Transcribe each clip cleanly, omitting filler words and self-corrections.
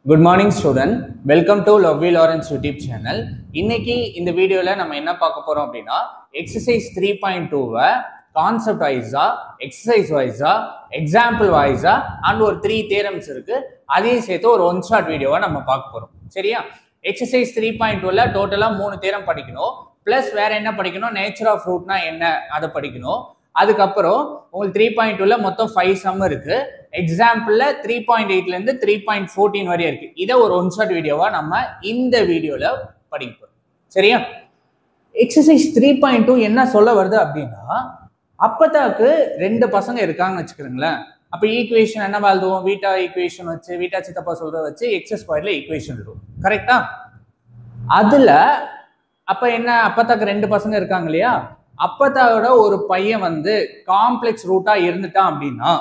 Good morning student. Welcome to Lovely Lawrence YouTube channel. இன்னைக்கு இந்த வீடியோல நம்ம என்ன பார்க்க போறோம் அப்படின்னா exercise 3.2 கான்செப்ட் வைஸா எக்ஸசைஸ் வைஸா எக்ஸாம்பிள் வைஸா அண்ட் ஒரு 3 தியரம்ஸ் இருக்கு. அதையும் சேர்த்து ஒரு ஒன் ஷாட் வீடியோவா நம்ம பார்க்க போறோம். சரியா? எக்ஸசைஸ் 3.2ல டோட்டலா 3 தியரம் படிக்கணும். பிளஸ் வேற என்ன படிக்கணும்? நேச்சர் ஆஃப் ரூட்னா என்ன அதை படிக்கணும். அதுக்கப்புறம் உங்களுக்கு 3.2ல மொத்தம் 5 சம் இருக்கு. எக்ஸாம்பிள்ல 3.8ல இருந்து 3.14 வரை இருக்கு. இதை ஒரு ஒன் ஷாட் வீடியோவா நம்ம இந்த வீடியோல படிக்க போறோம். சரியா? எக்ஸசைஸ் 3.2 என்ன சொல்ல வருது அப்படின்னா, அப்பதாக்கு 2 பசங்க இருக்காங்கன்னு வச்சுக்கிறீங்களேன். அப்ப ஈக்குவேஷன் என்ன எழுதுவோம்? வீட்டா ஈக்குவேஷன் வச்சு வீட்டா சித்தப்பா சொல்றத வச்சு எக்ஸ் ஸ்கொயர்ல ஈக்குவேஷன் எழுதுவோம். கரெக்டா? அதுல அப்ப என்ன, அப்பதாக்கு 2 பசங்க இருக்காங்க இல்லையா? அப்பதாவோட ஒரு பையன் வந்து காம்ப்ளெக்ஸ் ரூட்டா இருந்துட்டான் அப்படின்னா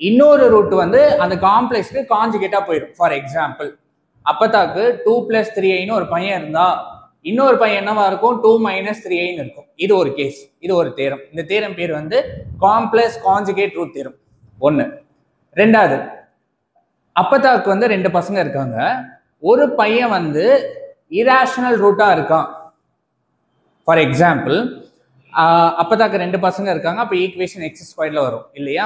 இன்னொரு ரூட் வந்து அந்த காம்ப்ளெக்ஸ்க்கு கான்ஜுகேட்டா போயிடும். ஃபார் எக்ஸாம்பிள், அப்பதாக்கு 2 + 3i ஒரு பையன் இருந்தா இன்னொரு பையன் என்னவா இருக்கும்? 2 - 3i இருக்கும். இது ஒரு கேஸ், இது ஒரு தேரம். இந்த தேரம் பேர் வந்து காம்ப்ளெக்ஸ் கான்ஜுகேட் ரூட் தேரம். ஒன்னு. ரெண்டாவது, அப்பதாக்கு வந்து 2 பசங்க இருக்காங்க. ஒரு பையன் வந்து இராஷனல் ரூட்டா இருக்கான். ஃபார் எக்ஸாம்பிள், அப்பதாக்கு 2 பசங்க இருக்காங்க. அப்ப ஈக்குவேஷன் எக்ஸ் ஸ்கொயர்ல வரும் இல்லையா?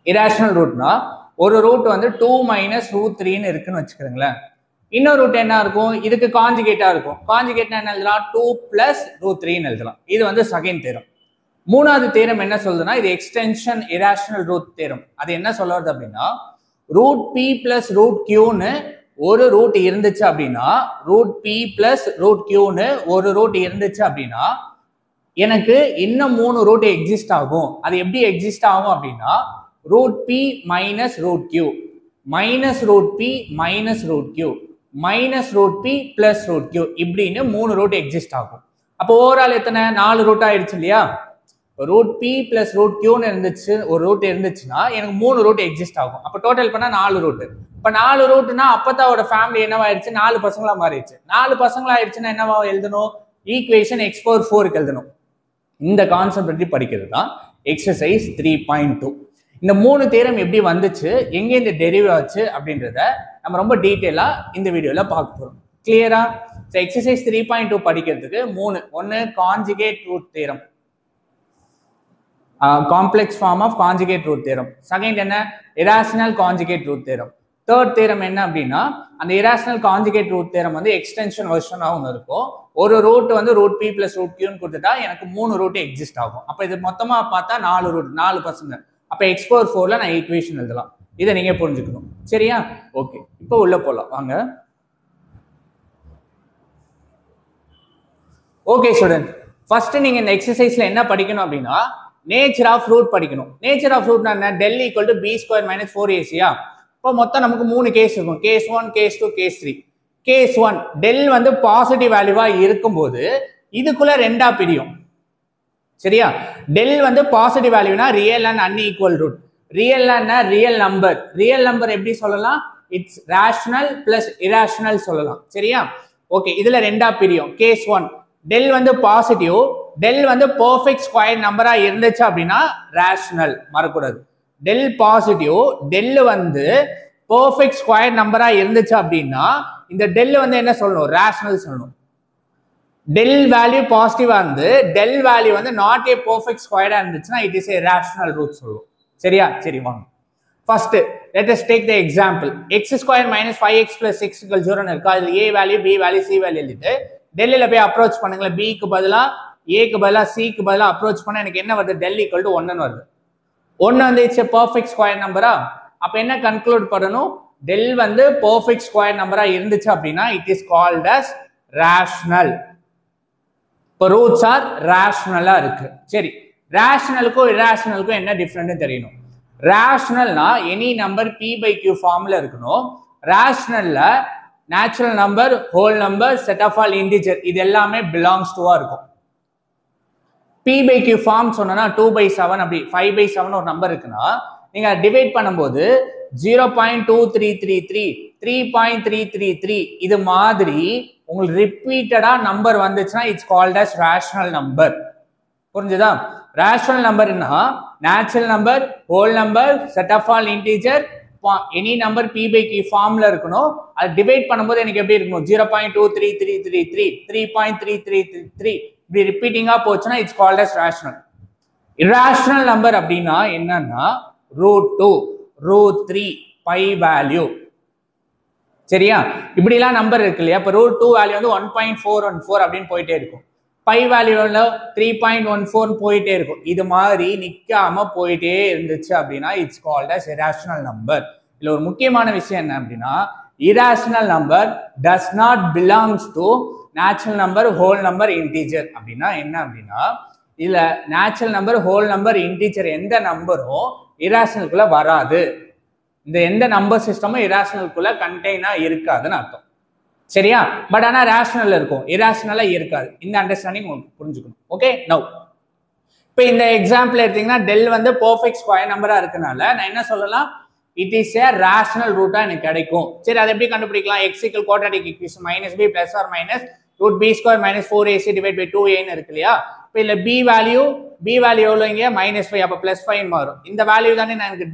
இராஷனல் ரூட்னா ஒரு ரூட் வந்து 2 - √3 இருக்குன்னு வச்சுக்கிறீங்களேன். இன்னொரு ரூட் என்ன இருக்கும்? இதுக்கு கான்ஜுகேட்டா இருக்கும். கான்ஜுகேட்னா என்ன எழுதலாம்? 2 + √3 எழுதலாம். இது வந்து செகண்ட் தேரம். மூணாவது தேரம் என்ன சொல்லுதுன்னா, இது எக்ஸ்டென்ஷன் இராஷனல் ரூட் தேரம். அது என்ன சொல்ல வருது அப்படின்னா, √p + √qன்னு ஒரு ரூட் இருந்துச்சு அப்படின்னா, √p + √qன்னு ஒரு ரூட் இருந்துச்சு அப்படின்னா எனக்கு இன்னும் 3 ரூட் எக்ஸிஸ்ட் ஆகும். அது எப்படி எக்ஸிஸ்ட் ஆகும் அப்படின்னா, √p - √q -√p - √q -√p + √q இப்படின்னு 3 ரூட் எக்ஸிஸ்ட் ஆகும். அப்போ ஓவரால் எத்தனை? 4 ரூட் ஆயிடுச்சு இல்லையா? √p + √qன்னு இருந்துச்சு, ஒரு ரூட் இருந்துச்சுன்னா எனக்கு 3 ரூட் எக்ஸிஸ்ட் ஆகும். அப்போ டோட்டல் பண்ணா 4 ரூட். இப்போ 4 ரூட்னா அப்பதாவோட ஃபேமிலி என்னவாயிடுச்சு? 4 பசங்களா மாறிடுச்சு. 4 பசங்களா ஆயிடுச்சுன்னா என்னவா எழுதணும்? ஈக்குவேஷன் x⁴ எழுதணும். இந்த கான்செப்ட் பற்றி படிக்கிறது தான் எக்ஸசைஸ் 3.2. இந்த 3 தேரம் எப்படி வந்துச்சு, எங்க இந்த டெரிவ் ஆச்சு அப்படின்றத நம்ம ரொம்ப டீட்டெயிலா இந்த வீடியோல பார்க்க போறோம். கிளியரா? எக்ஸசைஸ் 3.2 படிக்கிறதுக்கு 3. ஒன்னு conjugate root theorem, complex form of conjugate root theorem. Second என்ன? Irrational conjugate root theorem. Third theorem என்ன அப்படின்னா, அந்த இராஷனல் கான்ஜுகேட் ரூட் தேரம் வந்து எக்ஸ்டென்ஷன் வெர்ஷனா ஒன்று இருக்கும். ஒரு ரூட் வந்து √p + √qன்னு கொடுத்துட்டா எனக்கு 3 ரூட் எக்ஸிஸ்ட் ஆகும். அப்ப இது மொத்தமா பார்த்தா 4 ரூட், 4 பசங்க. அப்ப x⁴ நான் ஈக்குவேஷன் எழுதலாம். இதை நீங்க புரிஞ்சுக்கணும். சரியா? ஓகே, இப்போ உள்ள போலாம் வாங்க. ஓகே ஸ்டூடெண்ட், ஃபர்ஸ்ட் நீங்க இந்த எக்ஸசைஸ்ல என்ன படிக்கணும் அப்படின்னா, நேச்சர் ஆஃப் ரூட் படிக்கணும். நேச்சர் ஆஃப் ரூட்னா என்ன? del = b² - 4ac. இப்போ மொத்தம் நமக்கு 3 கேஸ் இருக்கும். Case 1, case 2, case 3. Case 1, del வந்து பாசிட்டிவ் வேல்யூவா இருக்கும்போது இதுக்குள்ள 2ஆ பிரியும். சரியா? del வந்து பாசிட்டிவ் வேல்யூனா real and unequal root. Real real number. Real number எப்படி சொல்லலாம்? இட்ஸ் ரேஷனல் பிளஸ் இராஷனல் சொல்லலாம். சரியா? ஓகே, இதுல 2ஆ பிரியும். கேஸ் 1, del வந்து பாசிட்டிவ், del வந்து பெர்ஃபெக்ட் ஸ்கொயர் நம்பரா இருந்துச்சு அப்படின்னா ரேஷனல். மறக்கூடாது. del பாசிட்டிவ், del வந்து பெர்ஃபெக்ட் ஸ்கொயர் நம்பரா இருந்துச்சு அப்படின்னா இந்த del வந்து என்ன சொல்லணும்? ரேஷனல் சொல்லணும். del வேல்யூ பாசிட்டிவா இருந்து del வேல்யூ வந்து நாட் ஏ பெர்ஃபெக்ட் ஸ்கொயரா இருந்துச்சுன்னா it is a rational root சொல்லுவோம். சரியா? சரி வாங்க. First let us take the example. x² - 5x + 6 = 0 இருக்கு. அதுல a value, b value, c value எழுதிட்டு del ல போய் அப்ரோச் பண்ணுங்களா. b க்கு பதிலா a க்கு பதிலா c க்கு பதிலா அப்ரோச் பண்ணா எனக்கு என்ன வருது? del = 1 ன்னு வருது. 1 வந்து இட்ஸ் ஏ பெர்ஃபெக்ட் ஸ்கொயர் நம்பரா? அப்ப என்ன கன்க்ளூட் பண்ணணும்? del வந்து பெர்ஃபெக்ட் ஸ்கொயர் நம்பரா இருந்துச்சு அப்படின்னா it is called as rational. இப்போ ரூட்ஸ் ஆர் ரேஷனலா இருக்கு. சரி, ரேஷனலுக்கும் இராஷனலுக்கும் என்ன டிஃபரெண்ட் தெரியணும். ரேஷனல்னா எனி நம்பர் p/q ஃபார்ம்ல இருக்கணும். ரேஷனல்ல natural number, whole number, set of all integer இது எல்லாமே பிலாங்ஸ் டுவா இருக்கும். p/q ஃபார்ம் சொன்னா 2/7 அப்படி 5/7 ஒரு நம்பர் இருக்குன்னா நீங்க டிவைட் பண்ணும்போது 0.2333, 3.333 இது மாதிரி உங்களுக்கு ரிப்பீட்டடா நம்பர் வந்துச்சுன்னா it's called as rational number. புரிஞ்சுதா? ரேஷனல் நம்பர்னா natural number, whole number, set of all integer, any number p by q ஃபார்ம்ல இருக்கணும். அது டிவைட் பண்ணும்போது எனக்கு எப்படி இருக்கணும் 0.2333 3.3333 இப்படி ரிப்பீட்டிங்கா போச்சுன்னா it's called as rational. Irrational number அப்படின்னா என்னன்னா √2 √3 பை வேல்யூ. சரியா? இப்படிலாம் நம்பர் இருக்கு இல்லையா? இப்போ √2 வேல்யூ வந்து 1.414 அப்படின்னு போயிட்டே இருக்கும். பை வேல்யூல 3.14 போயிட்டே இருக்கும். இது மாதிரி நிக்காம போயிட்டே இருந்துச்சு அப்படின்னா it's called as irrational number. இதுல ஒரு முக்கியமான விஷயம் என்ன அப்படின்னா irrational number does not belongs to natural number, whole number, integer. அப்படின்னா என்ன அப்படின்னா இதுல natural number, whole number, integer எந்த நம்பரும் இராஷனலுக்குள்ள வராது. இந்த எந்த நம்பர் சிஸ்டமும் இராஷனலுக்குள்ள கண்டெய்னா இருக்காதுன்னு அர்த்தம். சரியா? பட் ஆனா ரேஷனல் இருக்கும், இராஷனலா இருக்காது. இந்த அண்டர்ஸ்டாண்டிங் உங்களுக்கு புரிஞ்சுக்கணும். ஓகே, நவ் இப்போ இந்த எக்ஸாம்பிள் எடுத்தீங்கன்னா டெல் வந்து பெர்ஃபெக்ட் ஸ்கொயர் நம்பரா இருக்கனால நான் என்ன சொல்லலாம், இட் இஸ் ஏ ரேஷனல் ரூட்டா எனக்கு கிடைக்கும். சரி, அதை எப்படி கண்டுபிடிக்கலாம்? x = quadratic equation -b + or -√b² - 4ac / 2a ன்னு இருக்கு இல்லையா? இப்போ இல்ல b வேல்யூ எவ்வளவு இங்க -5 அப்ப +5 மாறும். இந்த வேல்யூ தானே எனக்கு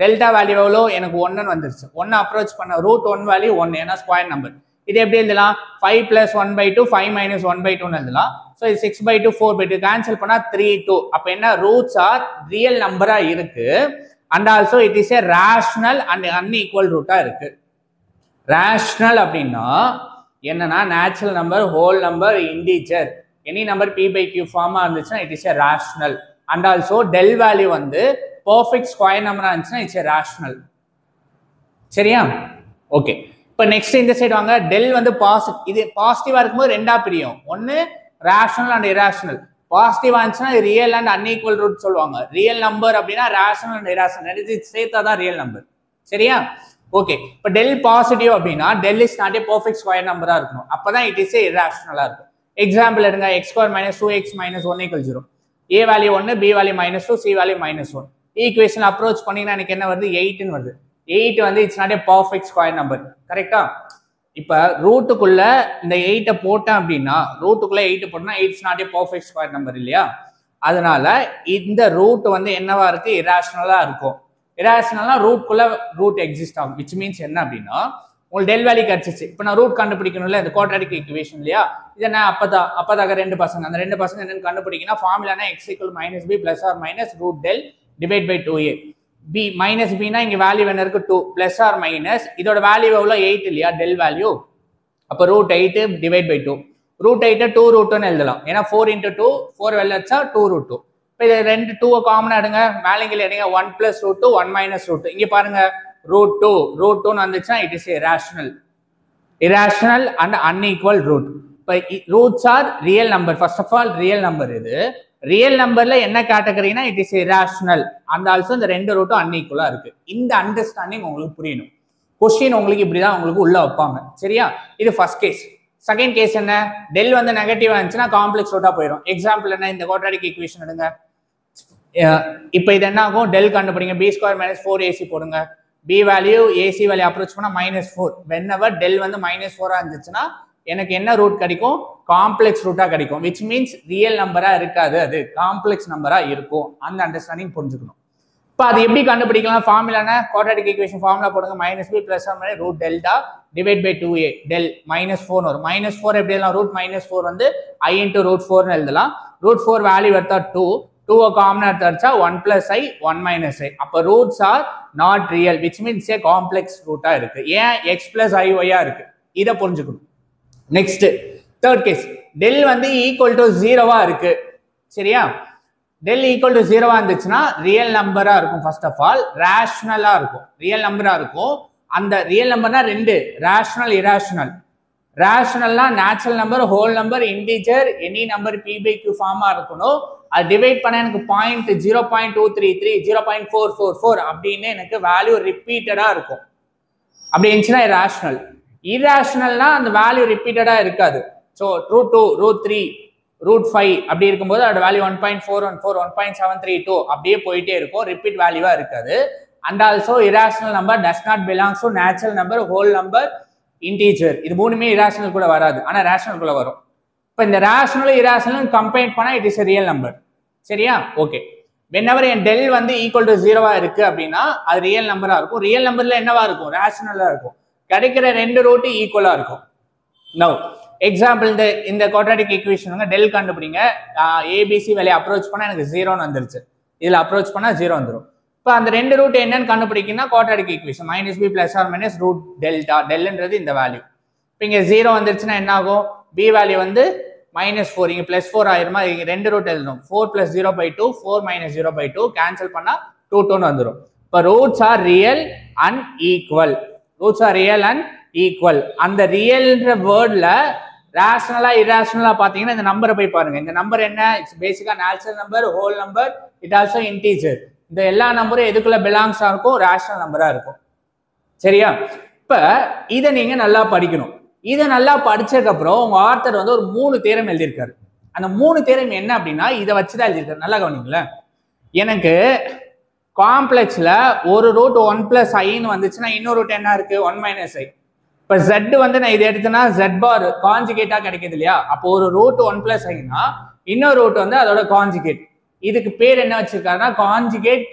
டெல்டா வேல்யூ எவ்வளோ எனக்கு 1 வந்துருச்சு. 1 அப்ரோச் பண்ண √1 வேல்யூ 1 ஏன்னா ஸ்கொயர் நம்பர். இது எப்படி எழுதலாம்? 5 + 1/2 5 - 1/2 எழுதலாம். ஸோ இது 6/2 4/2 கேன்சல் பண்ணா 3/2. அப்ப என்ன ரூட்ஸ் ஆர் ரியல் நம்பரா இருக்கு and also it is a rational and unequal ரூட்டா இருக்கு. ரேஷனல் அப்படின்னா என்னன்னா natural number, whole number, integer any number p by q ஃபார்மா இருந்துச்சுன்னா it is a rational and also del value வந்து பெர்ஃபெக்ட் ஸ்கொயர் நம்பரா இருந்துச்சுன்னா இட்ஸ் ஏ ரேஷனல். சரியா? ஓகே, இப்போ நெக்ஸ்ட் இந்த சைடு வாங்க. டெல் வந்து இது பாசிட்டிவா இருக்கும்போது ரெண்டா பிரியும். ஒன்னு ரேஷனல் அண்ட் இராஷனல். பாசிட்டிவா இருந்துச்சுன்னா ரியல் அண்ட் அன்ஈக்குவல் ரூட் சொல்லுவாங்க. ரியல் நம்பர் அப்படின்னா ரேஷனல் அண்ட் இராஷனல் இது சேர்த்தா தான் ரியல் நம்பர். சரியா? ஓகே, இப்போ டெல் பாசிட்டிவ் அப்படின்னா del is not a perfect square நம்பரா இருக்கணும். அப்பதான் இட் இஸ் ஏ இராஷனலா இருக்கும். எக்ஸாம்பிள் எடுங்க. x² - 2x - 1 = 0. a value 1, b value -2, c value -1. Equation approach பண்ணீங்கன்னா எனக்கு என்ன வருது? 8 வருது. 8 வந்து it's not a perfect square number. கரெக்டா? இப்ப ரூட்டுக்குள்ள இந்த 8 போட்டேன் அப்படின்னா ரூட்டுக்குள்ள 8 போட்டா it's not a perfect square number இல்லையா? அதனால இந்த ரூட் வந்து என்னவா இருக்கு? இராஷனலா இருக்கும். இராஷனல்னா ரூட்குள்ள ரூட் எக்ஸிஸ்ட் ஆகும். விச் மீன்ஸ் என்ன அப்படின்னா உங்களுக்கு டெல் வேல்யூ கிடைச்சிச்சு. இப்போ நான் ரூட் கண்டுபிடிக்கணும்ல, இந்த குவாட்ராட்டிக் ஈக்குவேஷன் இல்லையா? இது என்ன அப்பதாக ரெண்டு பசங்க, அந்த ரெண்டு பசங்க என்னன்னு கண்டுபிடிக்கணும். ஃபார்முலானா x = -b + or -√del / 2a. b -b னா இங்க வேல்யூ என்ன இருக்கு? 2 + or - இதோட வேல்யூ எவ்வளவு? 8 இல்லையா டெல் வேல்யூ? அப்ப √8 / 2. √8 2√2 எழுதலாம். ஏன்னா 4 × 2 4 வெளில வச்சா 2√2. இப்போ இது ரெண்டு 2 காமனா எடுங்க, மேலங்கில எடுங்க. 1 + √2 1 - √2. இங்க பாருங்க √2 வந்துச்சுன்னா it is irrational and unequal root. இப்போ roots are real number. First of all real number. இது ரியல் நம்பர்ல என்ன கேட்டகரினா it is irrational and also இந்த ரெண்டு ரூட்டும் அன்ஈக்குவலா இருக்கு. இந்த அண்டர்ஸ்டாண்டிங் உங்களுக்கு புரியணும். கொஸ்டின் உங்களுக்கு இப்படிதான் உங்களுக்கு உள்ள வைப்பாங்க. சரியா? இது ஃபர்ஸ்ட் கேஸ். செகண்ட் கேஸ் என்ன? டெல் வந்து நெகட்டிவா இருந்துச்சுன்னா காம்ப்ளெக்ஸ் ரூட்டா போயிடும். எக்ஸாம்பிள் என்ன? இந்த குவாட்ராட்டிக் ஈக்குவேஷன் எடுங்க. இப்போ இது என்ன ஆகும்? டெல் கண்டுபிடிங்க. b² - 4ac போடுங்க. b value ac value approach பண்ணா -4. whenever del வந்து -4 இருந்துச்சுன்னா எனக்கு என்ன ரூட் கிடைக்கும்? காம்ப்ளெக்ஸ் ரூட்டா கிடைக்கும். which means ரியல் நம்பரா இருக்காது, அது காம்ப்ளெக்ஸ் நம்பரா இருக்கும். அந்த அண்டர்ஸ்டாண்டிங் புரிஞ்சுக்கணும். இப்போ அது எப்படி கண்டுபிடிக்கலாம்? ஃபார்முலானா குவாட்ராட்டிக் ஈக்குவேஷன் ஃபார்முலா போடுங்க. -b + or √delta / 2a. del -4 வரும். -4 எப்படி எழுதலாம்? √-4 வந்து i × √4 ன்னு எழுதலாம். √4 வேல்யூ எடுத்தா 2 காமனா எடுத்தா 1 + i 1 - i. அப்ப roots are not real, which means a complex ரூட்டா இருக்கு. ஏன்? x + iy இருக்கு. இத புரிஞ்சுக்கணும். Next third case. டெல் வந்து ஈக்குவல் டு 0வா இருக்கு. சரியா? டெல் ஈக்குவல் டு 0வா இருந்துச்சுன்னா ரியல் நம்பரா இருக்கும். ஃபர்ஸ்ட் ஆஃப் ஆல் ரேஷனலா இருக்கும். ரியல் நம்பரா இருக்கும். அந்த ரியல் நம்பர்னா ரெண்டு, ரேஷனல் இராஷனல். ரேஷனல்னா natural number, whole number, integer any number p by q ஃபார்மா இருக்கணும். அது டிவைட் பண்ண எனக்கு 0.233 0.444 அப்படின்னு எனக்கு வேல்யூ ரிப்பீட்டடா இருக்கும். அப்படி இருந்துச்சுன்னா ரேஷனல். இராஷனல்னா அந்த வேல்யூ ரிப்பீட்டடா இருக்காது. ஸோ √2 √3 √5 அப்படி இருக்கும்போது அதோட வேல்யூ 1.414 1.732 அப்படியே போயிட்டே இருக்கும். ரிப்பீட் வேல்யூவா இருக்காது. And also irrational number does not belongs to natural number, whole number, integer. இது மூணுமே இராஷனல் கூட வராது, ஆனா ரேஷனல் கூட வரும். இப்போ இந்த ரேஷனல் இராஷனல் கம்பைன் பண்ணா இட் இஸ் ரியல் நம்பர். சரியா? ஓகே. whenever என் del வந்து ஈக்குவல் டு 0வா இருக்கு அப்படின்னா அது ரியல் நம்பரா இருக்கும். ரியல் நம்பர்ல என்னவா இருக்கும்? ரேஷனலா இருக்கும். கிடைக்கிற ரெண்டு ரூட் ஈக்குவலா இருக்கும். நவ் எக்ஸாம்பிள் இந்த குவாட்ராட்டிக் ஈக்குவேஷனுங்க del கண்டுபிடிங்க. ஏபிசி வேலையை அப்ரோச் பண்ணா எனக்கு 0ன்னு வந்துருச்சு. இதுல அப்ரோச் பண்ணா 0 வந்துடும். இப்போ அந்த ரெண்டு ரூட் என்னன்னு கண்டுபிடிக்கணும்னா quadratic equation minus B plus or minus root delta. டெல்ன்றது இந்த வேல்யூ. இப்போ இங்க 0 வந்துருச்சுன்னா என்ன ஆகும்? பி வேல்யூ வந்து -4, இங்க +4 ஆயிருமா? இங்க ரெண்டு ரூட் எழுதணும். 4 + 0/2 4 - 0/2 கேன்சல் பண்ணா 2 2 வந்துடும். இப்போ roots are real and equal. Roots are real and equal. அந்த ரியல்ன்ற வேர்ட்ல ரேஷனலா இரேஷனலா பாத்தீங்கன்னா இந்த நம்பரை போய் பாருங்க. இந்த நம்பர் என்ன? இட்ஸ் பேசிக்கா natural number, whole number, it also integer. இந்த எல்லா நம்பரும் எதுக்குள்ள பிலாங்ஸா இருக்கும்? ரேஷனல் நம்பரா இருக்கும். சரியா? இப்ப இதை நீங்க நல்லா படிக்கணும். இதை நல்லா படிச்சதுக்கு அப்புறம் உங்க ஆத்தர் வந்து ஒரு 3 தேரம் எழுதியிருக்காரு. அந்த 3 தேரம் என்ன அப்படின்னா இதை வச்சுதான் எழுதியிருக்காரு. நல்லா கவனிங்களேன். எனக்கு காம்ப்ளெக்ஸ்ல ஒரு ரூட் 1 + iன்னு வந்துச்சுன்னா இன்னொரு ரூட் என்ன இருக்கு? 1 - i. இப்ப z வந்து நான் இதை எடுத்தேன்னா z பார் கான்ஜுகேட்டா கிடைக்குது இல்லையா? அப்போ ஒரு ரூட் 1 + iனா இன்னொரு ரூட் வந்து அதோட கான்ஜுகேட். இதுக்கு பேர் என்ன வச்சிருக்காருன்னா கான்ஜுகேட்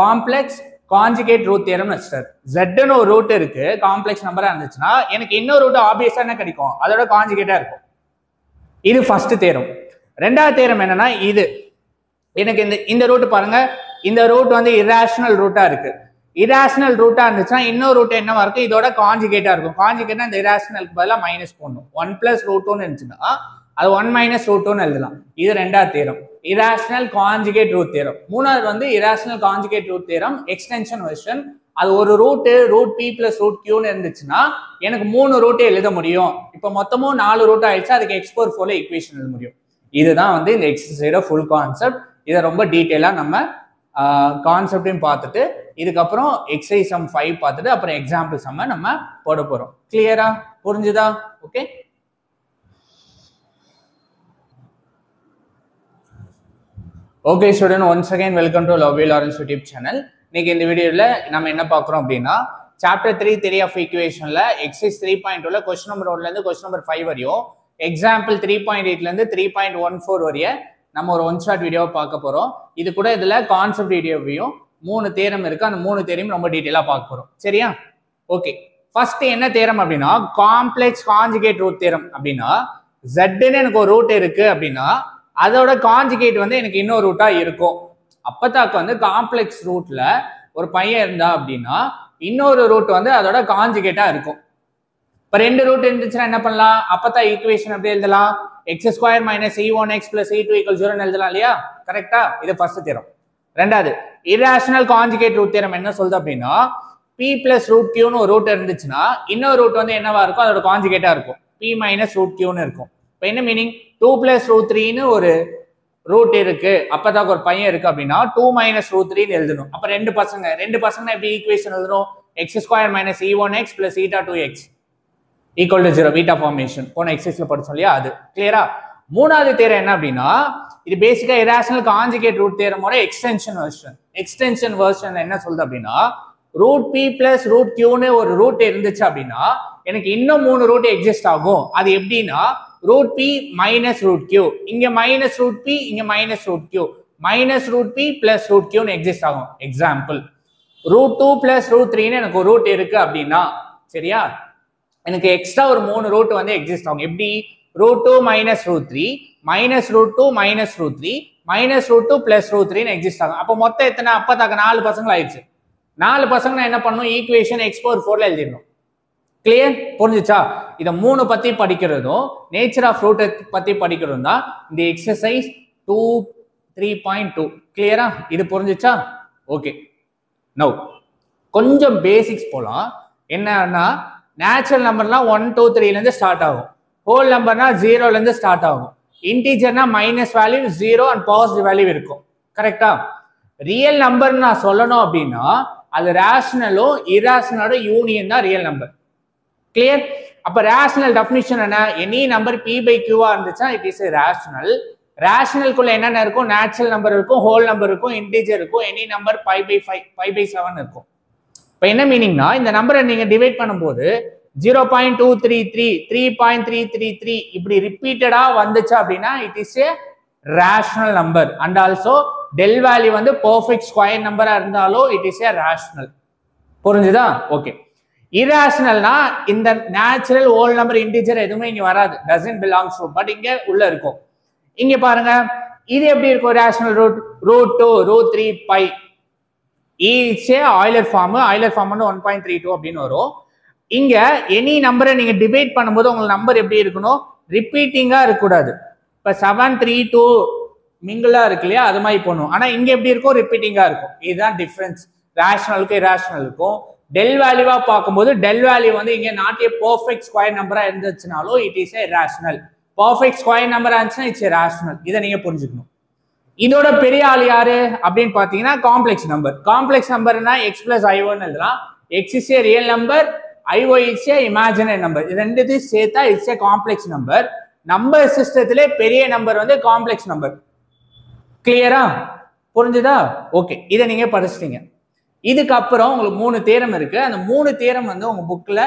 காம்ப்ளெக்ஸ் கான்ஜுகேட் ரூட் தியரம்னு வச்சிட்டாரு. zன்னு ஒரு ரூட் இருக்கு, காம்ப்ளெக்ஸ் நம்பரா இருந்துச்சுன்னா எனக்கு இன்னொரு ரூட் ஆப்வியஸா என்ன கிடைக்கும்? அதோட கான்ஜுகேட்டா இருக்கும். இது ஃபர்ஸ்ட் தேரம். ரெண்டாவது தேரம் என்னன்னா இது எனக்கு இந்த ரூட் பாருங்க. இந்த ரூட் வந்து இரேஷனல் ரூட்டா இருக்கு. இரேஷனல் ரூட்டா இருந்துச்சுன்னா இன்னொரு ரூட் என்னவா இருக்கும்? இதோட கான்ஜுகேட்டா இருக்கும். கான்ஜுகேட்னா இந்த இரேஷனலுக்கு பதிலா மைனஸ் போடணும். 1 + √2 இருந்துச்சுன்னா அது 1 - √2 எழுதலாம். இது ரெண்டாவது theorem, irrational conjugate root theorem. மூணாவது வந்து irrational conjugate root theorem extension version. அது ஒரு ரூட் p + √q இருந்துச்சுன்னா எனக்கு 3 ரூட் எழுத முடியும். இப்போ மொத்தமும் 4 ரூட் ஆயிடுச்சு. அதுக்கு x⁴ ஈக்குவேஷன் எழுத முடியும். இதுதான் வந்து இந்த எக்ஸசைஸோட ஃபுல் கான்செப்ட். இதை ரொம்ப டீட்டெயிலா நம்ம கான்செப்டையும் பார்த்துட்டு இதுக்கப்புறம் எக்ஸசைஸ் சம் 5 பார்த்துட்டு அப்புறம் எக்ஸாம்பிள் சம்ம நம்ம போட போறோம். கிளியரா? புரிஞ்சுதா? Okay. Okay student, once again welcome to Lovvy Lawrence YouTube channel. இன்னைக்கு இந்த வீடியோல நம்ம என்ன பார்க்குறோம் அப்படின்னா சாப்டர் 3 தியரி ஆஃப் ஈக்குவேஷன்ல எக்ஸசைஸ் 3.2ல கொஸ்டின் நம்பர் 1ல இருந்து கொஸ்டின் நம்பர் 5 வரையும் எக்ஸாம்பிள் 3.8ல இருந்து 3.14 வரைய நம்ம ஒரு ஒன் ஷாட் வீடியோவை பார்க்க போறோம். இது கூட இதுல கான்செப்ட் வீடியோவையும் 3 தேரம் இருக்கு. அந்த 3 தேரையும் ரொம்ப டீட்டெயிலா பார்க்க போறோம். சரியா? ஓகே. ஃபர்ஸ்ட் என்ன தேரம் அப்படின்னா காம்ப்ளெக்ஸ் கான்ஜுகேட் ரூட் தேரம். அப்படின்னா zன்னு எனக்கு ஒரு ரூட் இருக்கு அப்படின்னா அதோட கான்ஜுகேட் வந்து எனக்கு இன்னொரு ரூட்டா இருக்கும். அப்பதாக்கு வந்து காம்ப்ளெக்ஸ் ரூட்ல ஒரு பையன் இருந்தா அப்படின்னா இன்னொரு ரூட் வந்து அதோட கான்ஜுகேட்டா இருக்கும். இப்ப ரெண்டு ரூட் இருந்துச்சுன்னா என்ன பண்ணலாம்? அப்பதா ஈக்குவேஷன் எப்படி எழுதலாம்? x² - e1x + e2 = 0 எழுதலாம் இல்லையா? கரெக்டா? இது ஃபர்ஸ்ட் தேரம். ரெண்டாவது இரேஷனல் கான்ஜுகேட் ரூட் தேரம் என்ன சொல்லுது அப்படின்னா p + √q ஒரு ரூட் இருந்துச்சுன்னா இன்னொரு ரூட் வந்து என்னவா இருக்கும்? அதோட கான்ஜுகேட்டா இருக்கும். p - √q இருக்கும். இப்போ என்ன மீனிங்? 2 + √3 ஒரு ரூட் இருக்கு, அப்பதான் ஒரு பையன் இருக்கு அப்படின்னா 2 - √3 எழுதணும். அப்ப ரெண்டு பசங்க எப்படி ஈக்குவேஷன் எழுதணும்? x² - e1x + η2x = 0 beta formation போன எக்ஸசைஸ்ல படிச்சோம் இல்லையா? அது கிளியரா? மூணாவது தேரம் என்ன அப்படின்னா இது பேசிக்கா இரேஷனல் கான்ஜுகேட் ரூட் தேரமோட எக்ஸ்டென்ஷன் வெர்ஷன். எக்ஸ்டென்ஷன் வெர்ஷன் என்ன சொல்லுது அப்படின்னா √p + √q ஒரு ரூட் இருந்துச்சு அப்படின்னா எனக்கு இன்னும் 3 ரூட் எக்ஸிஸ்ட் ஆகும். அது எப்படின்னா √p - √q, இங்க -√p, இங்க -√q, -√p + √q எக்ஸிஸ்ட் ஆகும். எக்ஸாம்பிள் √2 + √3 எனக்கு ஒரு ரூட் இருக்கு அப்படின்னா சரியா, எனக்கு எக்ஸ்ட்ரா ஒரு 3 ரூட் வந்து எக்ஸிஸ்ட் ஆகும். எப்படி? √2 - √3 -√2 - √3 -√2 + √3 எக்ஸிஸ்ட் ஆகும். அப்போ மொத்தம் எத்தனை? அப்பதாக்க 4 பசங்கள் ஆயிடுச்சு. 4 பசங்க என்ன பண்ணும்? Equation x⁴ எழுதிடணும். கிளியர்? புரிஞ்சுச்சா? இதை 3 பத்தி படிக்கிறதும் நேச்சர் ஆஃப் ரூட் பத்தி படிக்கிறதும் தான் இந்த எக்ஸசைஸ் 3.2. கிளியரா? இது புரிஞ்சுச்சா? ஓகே. நவ் கொஞ்சம் பேசிக்ஸ் போலாம். என்னன்னா நேச்சுரல் நம்பர்லாம் 1 2 3ல இருந்து ஸ்டார்ட் ஆகும். ஹோல் நம்பர்னா 0ல இருந்து ஸ்டார்ட் ஆகும். இன்டீஜர்னா minus value 0 and positive value இருக்கும். கரெக்டா? ரியல் நம்பர் நான் சொல்லணும் அப்படின்னா அது ரேஷனலும் இரேஷனலோட யூனியன் தான் ரியல் நம்பர். கிளியர்? அப்ப ரேஷனல் டெஃபினிஷன் என்ன? எனி நம்பர் p/q இருந்துச்சுன்னா இட் இஸ் ரேஷனல். ரேஷனலுக்குள்ள என்னென்ன இருக்கும்? நேச்சுரல் நம்பர் இருக்கும், ஹோல் நம்பர் இருக்கும், இன்டீஜர் இருக்கும், எனி நம்பர் π/5 π/7 இருக்கும். இப்போ என்ன மீனிங்னா இந்த நம்பரை நீங்க டிவைட் பண்ணும்போது 0.233 3.333 இப்படி ரிப்பீட்டடா வந்துச்சு அப்படின்னா it is a rational number and also del value வந்து பெர்ஃபெக்ட் ஸ்கொயர் நம்பரா இருந்தாலும் இட் இஸ் ஏ ரேஷனல். புரிஞ்சுதா? ஓகே. இரேஷனல்னா இந்த நேச்சுரல் ஹோல் நம்பர் இன்டிஜர் எதுவுமே இங்க வராது, டசன்ட் பிலாங்ஸ் டு, பட் இங்க உள்ள இருக்கும். இங்க பாருங்க, இது எப்படி இருக்கும்? Rational root √2 √3 π is a Euler form. Euler form வந்து 1.32 அப்படின்னு வரும். இங்க எனி நம்பரை நீங்க டிவைட் பண்ணும்போது உங்களுக்கு நம்பர் எப்படி இருக்கணும்? ரிப்பீட்டிங்கா இருக்கக்கூடாது. இப்ப 732 மிங்கிளா இருக்கு இல்லையா, அது மாதிரி போகணும். ஆனா இங்க எப்படி இருக்கும்? ரிப்பீட்டிங்கா இருக்கும். இதுதான் டிஃபரன்ஸ் ரேஷனலுக்கும் இரேஷனலுக்கும். டெல் வேல்யூவா பார்க்கும்போது டெல் வேல்யூ வந்து இங்க நாட் ஏ பெர்ஃபெக்ட் ஸ்கொயர் நம்பரா இருந்துச்சுனாலும் it is a rational. Perfect square நம்பரா இருந்துச்சுன்னா இட்ஸ் ஏ ரேஷனல். இதை நீங்க புரிஞ்சுக்கணும். இதோட பெரிய ஆள் யாரு அப்படின்னு பாத்தீங்கன்னா காம்ப்ளெக்ஸ் நம்பர். காம்ப்ளெக்ஸ் நம்பர்னா எக்ஸ் பிளஸ் i1 எழுதலாம். X is a real number, i1 is a imaginary number. இது ரெண்டுத்தையும் சேர்த்தா it's a complex number. Number சிஸ்டத்திலே பெரிய நம்பர் வந்து காம்ப்ளெக்ஸ் நம்பர். கிளியரா? புரிஞ்சுதா? ஓகே, இதை நீங்க படிச்சிட்டீங்க. இதுக்கப்புறம் உங்களுக்கு 3 தியரம் இருக்கு. அந்த 3 தியரம் வந்து உங்க புக்ல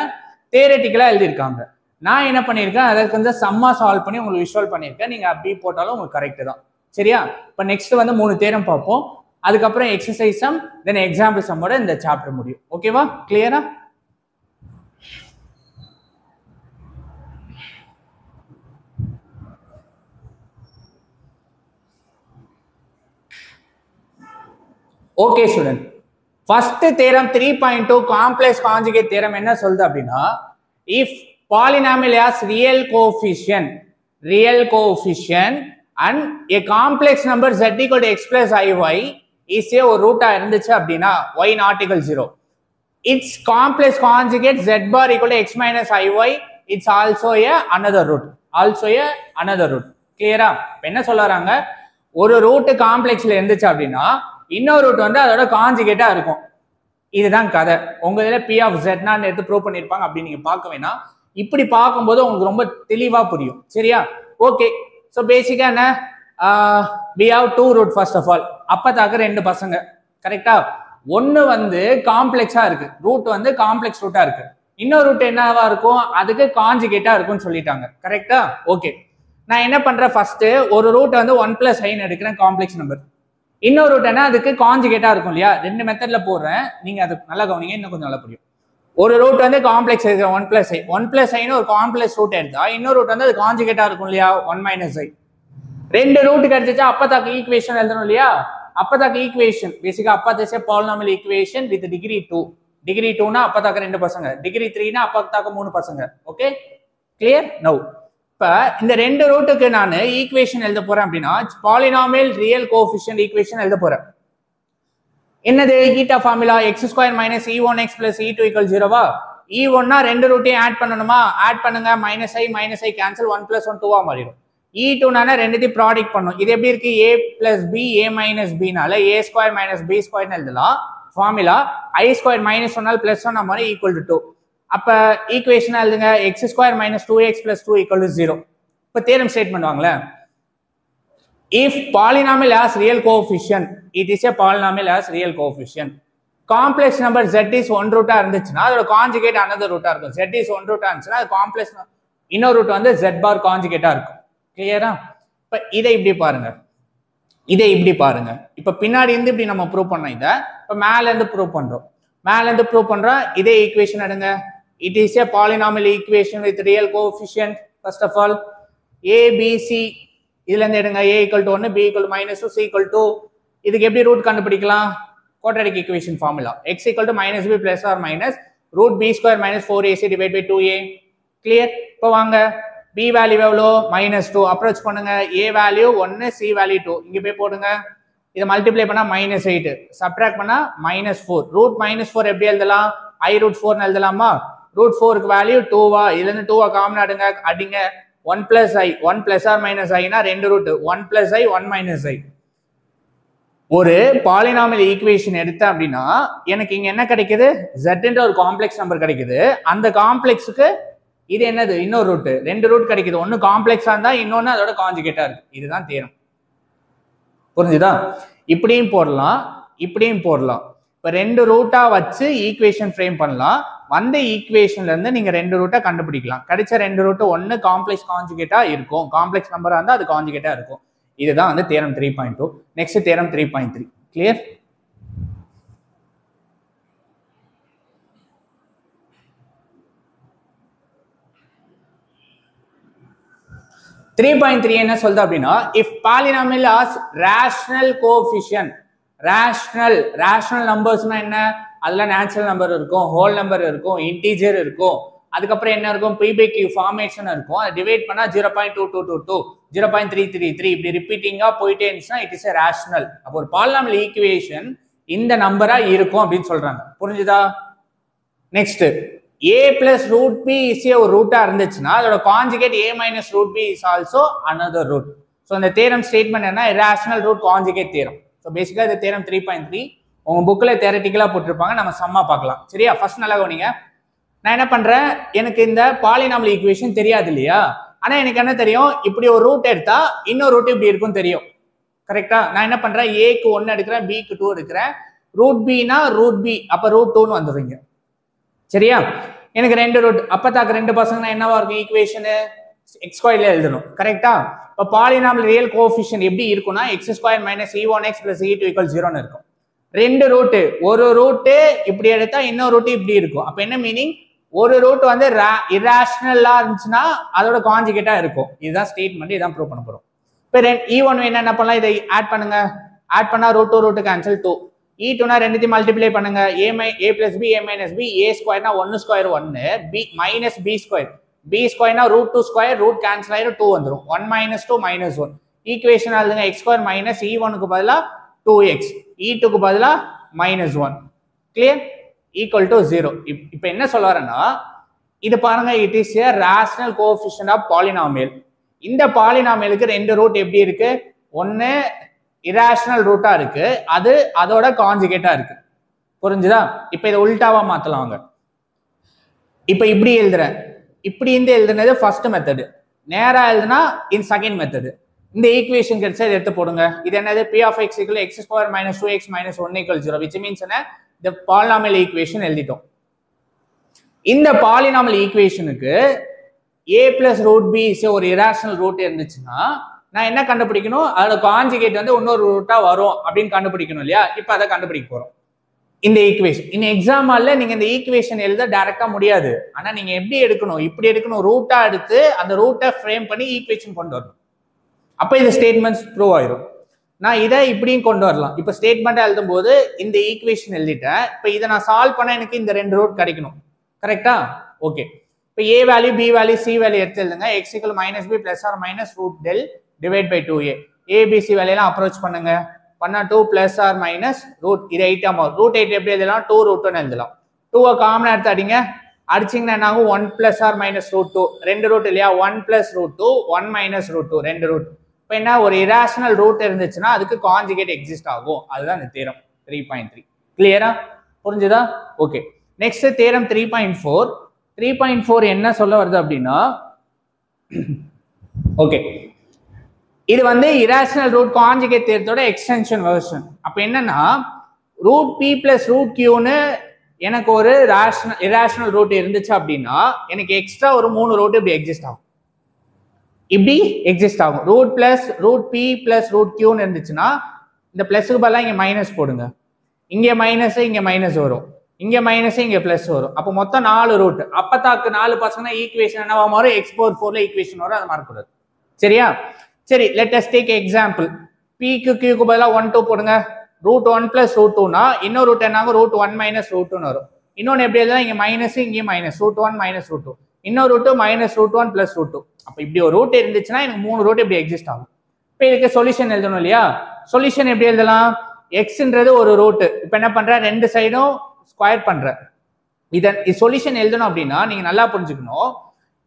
தியரட்டிக்கலா எழுதியிருக்காங்க. நான் என்ன பண்ணியிருக்கேன், அதற்கு வந்து சம்மா சால்வ் பண்ணி உங்களுக்கு விஷுவல் பண்ணியிருக்கேன். நீங்க அப்படி போட்டாலும் உங்களுக்கு கரெக்ட் தான். சரியா? இப்போ நெக்ஸ்ட் வந்து 3 தியரம் பார்ப்போம். அதுக்கப்புறம் எக்ஸசைஸ் சம், தென் எக்ஸாம்பிள் சம்மோட இந்த சாப்டர் முடியும். ஓகேவா? கிளியரா? Okay student, first theorem 3.2 complex conjugate theorem என்ன சொல்லுது அப்படின்னா, if polynomial has real coefficient and a complex number z equal to x plus iy is a ஒரு ரூட்டா இருந்துச்சு அப்படின்னா y not equal 0, its complex conjugate z bar equal to x minus iy, it's also a another root. கிளியரா? என்ன சொல்றாங்க, ஒரு root காம்ப்ளெக்ஸ்ல இருந்துச்சு அப்படின்னா இன்னொரு ரூட் வந்து அதோட கான்ஜுகேட்டா இருக்கும். இதுதான் கதை. உங்க இதுல p of z நான் எடுத்து ப்ரூவ் பண்ணிருப்பாங்க. அப்படி நீங்க பார்க்க வேணாம். இப்படி பார்க்கும்போது உங்களுக்கு ரொம்ப தெளிவா புரியும். சரியா? ஓகே. ஸோ பேசிக்கா என்ன, we have 2 root first of all. அப்பதாக்க 2 பசங்க. கரெக்டா? ஒன்னு வந்து காம்ப்ளெக்ஸா இருக்கு, ரூட் வந்து காம்ப்ளெக்ஸ் ரூட்டா இருக்கு. இன்னொரு ரூட் என்னவா இருக்கும்? அதுக்கு கான்ஜுகேட்டா இருக்கும்னு சொல்லிட்டாங்க. கரெக்டா? ஓகே. நான் என்ன பண்றேன், ஃபர்ஸ்ட் ஒரு ரூட் வந்து 1 + i எடுக்கிறேன் காம்ப்ளெக்ஸ் நம்பர். இன்னொரு ரூட் என்ன, அதுக்கு கான்ஜுகேட்டா இருக்கும் இல்லையா? 2 மெத்தட்ல போடுறேன். நீங்க அது நல்லா கவனிங்க, இன்னும் கொஞ்சம் நல்லா புரியும். ஒரு ரூட் வந்து காம்ப்ளெக்ஸ் இருக்கு 1 + i. 1 + i ஒரு காம்ப்ளெக்ஸ் ரூட் எடுத்தா இன்னொரு ரூட் வந்து அது கான்ஜுகேட்டா இருக்கும் இல்லையா? 1 - i. 2 ரூட் கிடைச்சிச்சா அப்பதாக்கு ஈக்குவேஷன் எழுதணும் இல்லையா? அப்பதாக்கு ஈக்குவேஷன் பேசிக்கா அப்பதாக்கு polynomial equation with degree 2. Degree 2னா அப்பதாக்கு 2 பசங்க, டிகிரி 3னா அப்பதாக்கு 3 பசங்க. Okay, clear? நவ் இப்ப இந்த 2 ரூட்டுக்கு நான் ஈக்குவேஷன் எழுத போறேன் அப்படின்னா பாலினாமியல் ரியல் கோஎஃபிஷியன்ட் ஈக்குவேஷன் எழுத போறேன். என்னது? ஈட்டா ஃபார்முலா x² - e1x + e2 = 0வா? e1னா 2 ரூட்டையும் ஆட் பண்ணணுமா? ஆட் பண்ணுங்க. -i கேன்சல், 1 + 1 2வா மாறிடும். e2னா ரெண்டுத்தையும் ப்ராடக்ட் பண்ணும். இது எப்படி இருக்கு? a + b a - b னால a² - b² எழுதலாம். ஃபார்முலா i² - 1 + 1 மாதிரி = 2. அப்ப ஈக்குவேஷன் எழுதுங்க. x² - 2x + 2 = 0. இப்ப தியரம் ஸ்டேட் பண்ணுவாங்களே, if polynomial has real coefficient, it is a polynomial has real coefficient. Complex number z is 1 root இருந்துச்சுன்னா அதோட கான்ஜுகேட் another root இருக்கும். z is 1 root இருந்துச்சுன்னா அது காம்ப்ளெக்ஸ் இன்னொரு ரூட் வந்து z bar கான்ஜுகேட்டா இருக்கும். கிளியரா? இப்ப இதை இப்படி பாருங்க. இப்ப பின்னாடி இருந்து இப்படி நம்ம ப்ரூவ் பண்ணோம். இதை இப்ப மேல இருந்து ப்ரூவ் பண்றோம். இதே ஈக்குவேஷன் எடுங்க. it is a polynomial equation with real coefficient. First of all a b c இதுல இருந்து எடுங்க. a = 1, b = -2, c = 2. இதுக்கு எப்படி ரூட் கண்டுபிடிக்கலாம்? Quadratic equation formula x = -b ± √b² - 4ac / 2a. Clear? இப்போ வாங்க, b வேல்யூ எவ்வளோ? -2. அப்ரோச் பண்ணுங்க. a value 1, c value 2. இங்க போய் போடுங்க. இதை மல்டிப்ளை பண்ணா -8, சப்ட்ராக்ட் பண்ணா -4. √-4 எப்படி எழுதலாம்? i√4 எழுதலாமா? √4க்கு வேல்யூ 2வா? இதுல இருந்து 2 காமன் அடிங்க. 1 + i, 1 ± i னா 2 ரூட், 1 + i 1 - i. ஒரு பாலினாமியல் ஈக்குவேஷன் எடுத்த அப்படின்னா எனக்கு இங்க என்ன கிடைக்குது? z என்ற ஒரு காம்ப்ளெக்ஸ் நம்பர் கிடைக்குது. அந்த காம்ப்ளெக்ஸுக்கு இது என்னது? இன்னொரு ரூட். 2 ரூட் கிடைக்குது. ஒன்னு காம்ப்ளெக்ஸா இருந்தா இன்னொன்னு அதோட கான்ஜுகேட்டா இருக்கு. இதுதான் தியரம். புரிஞ்சுதா? இப்படியும் போடலாம், இப்படியும் போடலாம். இப்ப 2 ரூட்டா வச்சு ஈக்குவேஷன் ஃப்ரேம் பண்ணலாம். வந்த ஈக்குவேஷன்ல இருந்து நீங்க 2 ரூட்டை கண்டுபிடிக்கலாம். கிடைச்ச 2 ரூட் ஒன்னு காம்ப்ளெக்ஸ் கான்ஜுகேட்டா இருக்கும். காம்ப்ளெக்ஸ் நம்பரா இருந்தா அது கான்ஜுகேட்டா இருக்கும். இதுதான் வந்து தேரம் 3.2. Next theorem 3.3. கிளியர்? என்ன சொல்லுது அப்படின்னா, if polynomial has rational coefficient, rational நம்பர்ஸ்னா என்ன? அதுல நேச்சுரல் நம்பர் இருக்கும், ஹோல் நம்பர் இருக்கும், இன்டீஜர் இருக்கும், அதுக்கப்புறம் என்ன இருக்கும், p by q ஃபார்மேஷன் இருக்கும். அதை டிவைட் பண்ணா 0.2222 0.333 இப்படி ரிப்பீட்டிங்கா போயிட்டே இருந்துச்சுன்னா இட் இஸ் a rational. அப்போ ஒரு பாலினாமியல் ஈக்குவேஷன் இந்த நம்பரா இருக்கும் அப்படின்னு சொல்றாங்க. புரிஞ்சுதா? Next a plus root b is ஒரு ரூட்டா இருந்துச்சுன்னா அதோட conjugate a minus root b is also another root. So இந்த தேரம் ஸ்டேட்மெண்ட் என்ன? irrational root conjugate theorem. So பேசிக்கா இந்த தேரம் 3.3 உங்க புக்ல தியரட்டிக்கலா போட்டிருப்பாங்க, நம்ம சம்மா பார்க்கலாம். சரியா? ஃபர்ஸ்ட் நல்லா கவனிங்க. நான் என்ன பண்றேன், எனக்கு இந்த பாலினாமியல் ஈக்குவேஷன் தெரியாது இல்லையா, ஆனா எனக்கு என்ன தெரியும், இப்படி ஒரு ரூட் எடுத்தா இன்னொரு ரூட் இப்படி இருக்கும் தெரியும். கரெக்டா? நான் என்ன பண்றேன், ஏக்கு 1 எடுக்கிறேன், பிக்கு 2 எடுக்கிறேன், ரூட் பினா ரூட் பி, அப்ப ரூட் 2ன்னு வந்துடுவீங்க. சரியா? எனக்கு ரெண்டு ரூட், அப்பதாக்கு ரெண்டு பசங்கன்னா என்னவா இருக்கும் ஈக்குவேஷன்? எக்ஸ் ஸ்கொயர்ல எழுதணும். கரெக்டா? இப்போ பாலினாமியல் ரியல் கோஎஃபிஷியன்ட் எப்படி இருக்கும்னா x square minus e1x plus e2 = 0ன்னு இருக்கும். ரெண்டு ரூட், ஒரு ரூட் இப்படி எடுத்தா இன்னொரு ரூட் இப்படி இருக்கும். அப்ப என்ன மீனிங், ஒரு ரூட் வந்து இராஷனலா இருந்துச்சுன்னா அதோட கான்ஜுகேட்டா இருக்கும். இதுதான் ஸ்டேட்மெண்ட், இதான் ப்ரூவ் பண்ண போறோம். இப்போ e1 என்ன பண்ணலாம், இதை ஆட் பண்ணுங்க. ஆட் பண்ணா ரூட் 2 ரூட் கேன்சல் 2. e2 னா ரெண்டுத்தையும் மல்டிப்ளை பண்ணுங்க. a plus b a minus b, a ஸ்கொயர்னா 1 square 1, b minus b square, b ஸ்கொயர்னா ரூட் 2 ஸ்கொயர், ரூட் கேன்சல் ஆயிரும் 2 வந்துரும். 1 minus 2 minus 1. ஈக்குவேஷன் எழுதுங்க, x ஸ்கொயர் மைனஸ் e1க்கு பதிலா 2x, e2க்கு பதிலா -1. கிளியர்? Equal to 0. இப்போ என்ன சொல்ல வரேன்னா, இது பாருங்க, it is a rational coefficient of polynomial. இந்த பாலினாமியலுக்கு ரெண்டு ரூட் எப்படி இருக்கு, ஒன்னு இராஷனல் ரூட்டா இருக்கு, அது அதோட கான்ஜுகேட்டா இருக்கு. புரிஞ்சுதா? இப்போ இதை உல்டாவா மாத்தலாம் வாங்க. இப்போ இப்படி எழுதுறேன், இப்படி இந்த எழுதுனது ஃபர்ஸ்ட் மெத்தட், நேரா எழுதுனா இன் செகண்ட் மெத்தட். இந்த ஈக்குவேஷன் கிடைச்சா எடுத்து போடுங்க. இது என்னது, p of x = x square minus 2x minus 1 = 0, which means என்ன, இந்த பாலினாமியல் ஈக்குவேஷன் எழுதிட்டோம். இந்த பாலினாமியல் ஈக்குவேஷனுக்கு a plus root b is ஒரு இராஷனல் ரூட் இருந்துச்சுன்னா நான் என்ன கண்டுபிடிக்கணும், அதோட கான்ஜுகேட் வந்து இன்னொரு ரூட்டா வரும் அப்படின்னு கண்டுபிடிக்கணும் இல்லையா? இப்போ அதை கண்டுபிடிக்க போறோம். இந்த ஈக்குவேஷன் இந்த எக்ஸாம்பிள்ல நீங்க இந்த ஈக்குவேஷன் எழுத டைரக்டா முடியாது, ஆனா நீங்க எப்படி எடுக்கணும், இப்படி எடுக்கணும், ரூட்டா எடுத்து அந்த ரூட்டை ஃப்ரேம் பண்ணி ஈக்குவேஷன் கொண்டு வரணும். அப்ப இந்த ஸ்டேட்மெண்ட்ஸ் ப்ரூவ் ஆயிரும். நான் இதை இப்படியும் கொண்டு வரலாம். இப்போ ஸ்டேட்மெண்ட் எழுதும் போது இந்த ஈக்குவேஷன் எழுதிட்டேன். இப்போ இதை நான் சால்வ் பண்ண எனக்கு இந்த ரெண்டு ரூட் கிடைக்கணும். கரெக்டா? ஓகே. இப்போ a value, b value, c value எடுத்து எழுதுங்க. x = -b + or - root del divide by 2a. a b c வேல்யூலாம் அப்ரோச் பண்ணுங்க. பண்ணா 2 + or - root, இது 8 ஆமா. ரூட் 8 எப்படி எழுதலாம், 2 √2 எழுதலாம். 2 காமனா எடுத்து அடிங்க. அடிச்சிங்கன்னா என்ன ஆகும், 1 + or - root 2, ரெண்டு ரூட் இல்லையா, 1 + root 2 1 - root 2, ரெண்டு ரூட். இப்போ என்ன, ஒரு இராஷனல் ரூட் இருந்துச்சுன்னா அதுக்கு கான்ஜுகேட் எக்ஸிஸ்ட் ஆகும். அதுதான் இந்த தேரம் 3.3. கிளியரா? புரிஞ்சுதா? ஓகே. நெக்ஸ்ட் தேரம் 3.4 என்ன சொல்ல வருது அப்படின்னா, ஓகே, இது வந்து இராஷனல் ரூட் கான்ஜுகேட் தேரத்தோட எக்ஸ்டென்ஷன் வெர்ஷன். அப்ப என்னன்னா, ரூட் p + ரூட் qன்னு எனக்கு ஒரு இராஷனல் ரூட் இருந்துச்சு அப்படின்னா எனக்கு எக்ஸ்ட்ரா ஒரு 3 ரூட் இப்படி எக்ஸிஸ்ட் ஆகும். இப்படி எக்ஸிஸ்ட் ஆகும். ரூட் p + ரூட் qன்னு இருந்துச்சுன்னா இந்த பிளஸ்க்கு பதிலா இங்க மைனஸ் போடுங்க. இங்க மைனஸ், இங்க மைனஸ் வரும், இங்க மைனஸ், இங்க பிளஸ் வரும். அப்போ மொத்தம் 4 ரூட். அப்பதாக்கு 4 பசங்க ஈக்குவேஷன் என்னவா மாறும், x⁴ ஈக்குவேஷன் வரும். அது மாறக்கூடாது. சரியா? சரி, let us take example. p க்கு q க்கு பதிலா 1 2 போடுங்க. ரூட் 1 + ரூட் 2னா இன்னொரு ரூட் என்ன ஆகும், ரூட் 1 - ரூட் 2ன்னு வரும். இன்னொன்னு எப்படி எழுதலாம், இங்க மைனஸ், இங்க மைனஸ், ரூட் 1 - ரூட் 2, இன்னொரு ரூட் -√1 + ரூட் 2. அப்ப இப்படி ஒரு ரூட் இருந்துச்சுன்னா எனக்கு 3 ரூட் இப்படி எக்ஸிஸ்ட் ஆகும். இப்போ இதுக்கு சொல்யூஷன் எழுதணும் இல்லையா? சொல்யூஷன் எப்படி எழுதலாம், எக்ஸ்ன்றது ஒரு ரூட். இப்போ என்ன பண்ற, ரெண்டு சைடும் ஸ்கொயர் பண்ற. இதன் சொல்யூஷன் எழுதணும் அப்படின்னா நீங்க நல்லா புரிஞ்சுக்கணும்,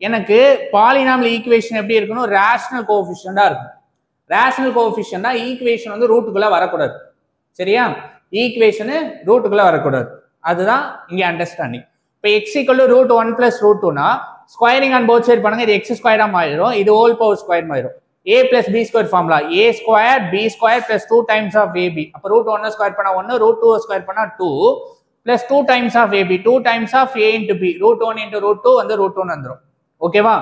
எனக்கு பாலினாமியல் ஈக்குவேஷன் எப்படி இருக்கணும், ரேஷனல் கோஎஃபிஷியன்ட்டா இருக்கும். ரேஷனல் கோஎஃபிஷியன்ட்னா ஈக்குவேஷன் வந்து ரூட்டுக்குள்ள வரக்கூடாது. சரியா? ஈக்குவேஷன் ரூட்டுக்குள்ள வரக்கூடாது. அதுதான் இங்க அண்டர்ஸ்டாண்டிங். இப்போ x = √1 + ரூட் 2னா ஸ்கொயரிங் ஆன் போத் சைடு பண்ணுங்க. இது x ஸ்கொயரா மாறிடும், இது ஹோல் பவர் ஸ்கொயர் மாறிடும். a + b square formula, a square b square + 2 times of ab. அப்ப √1 ஸ்கொயர் பண்ணா 1, √2 ஸ்கொயர் பண்ணா 2 + 2 times of ab, 2 times of a × b. √1 × √2 வந்து √1 வந்துரும். ஓகேவா?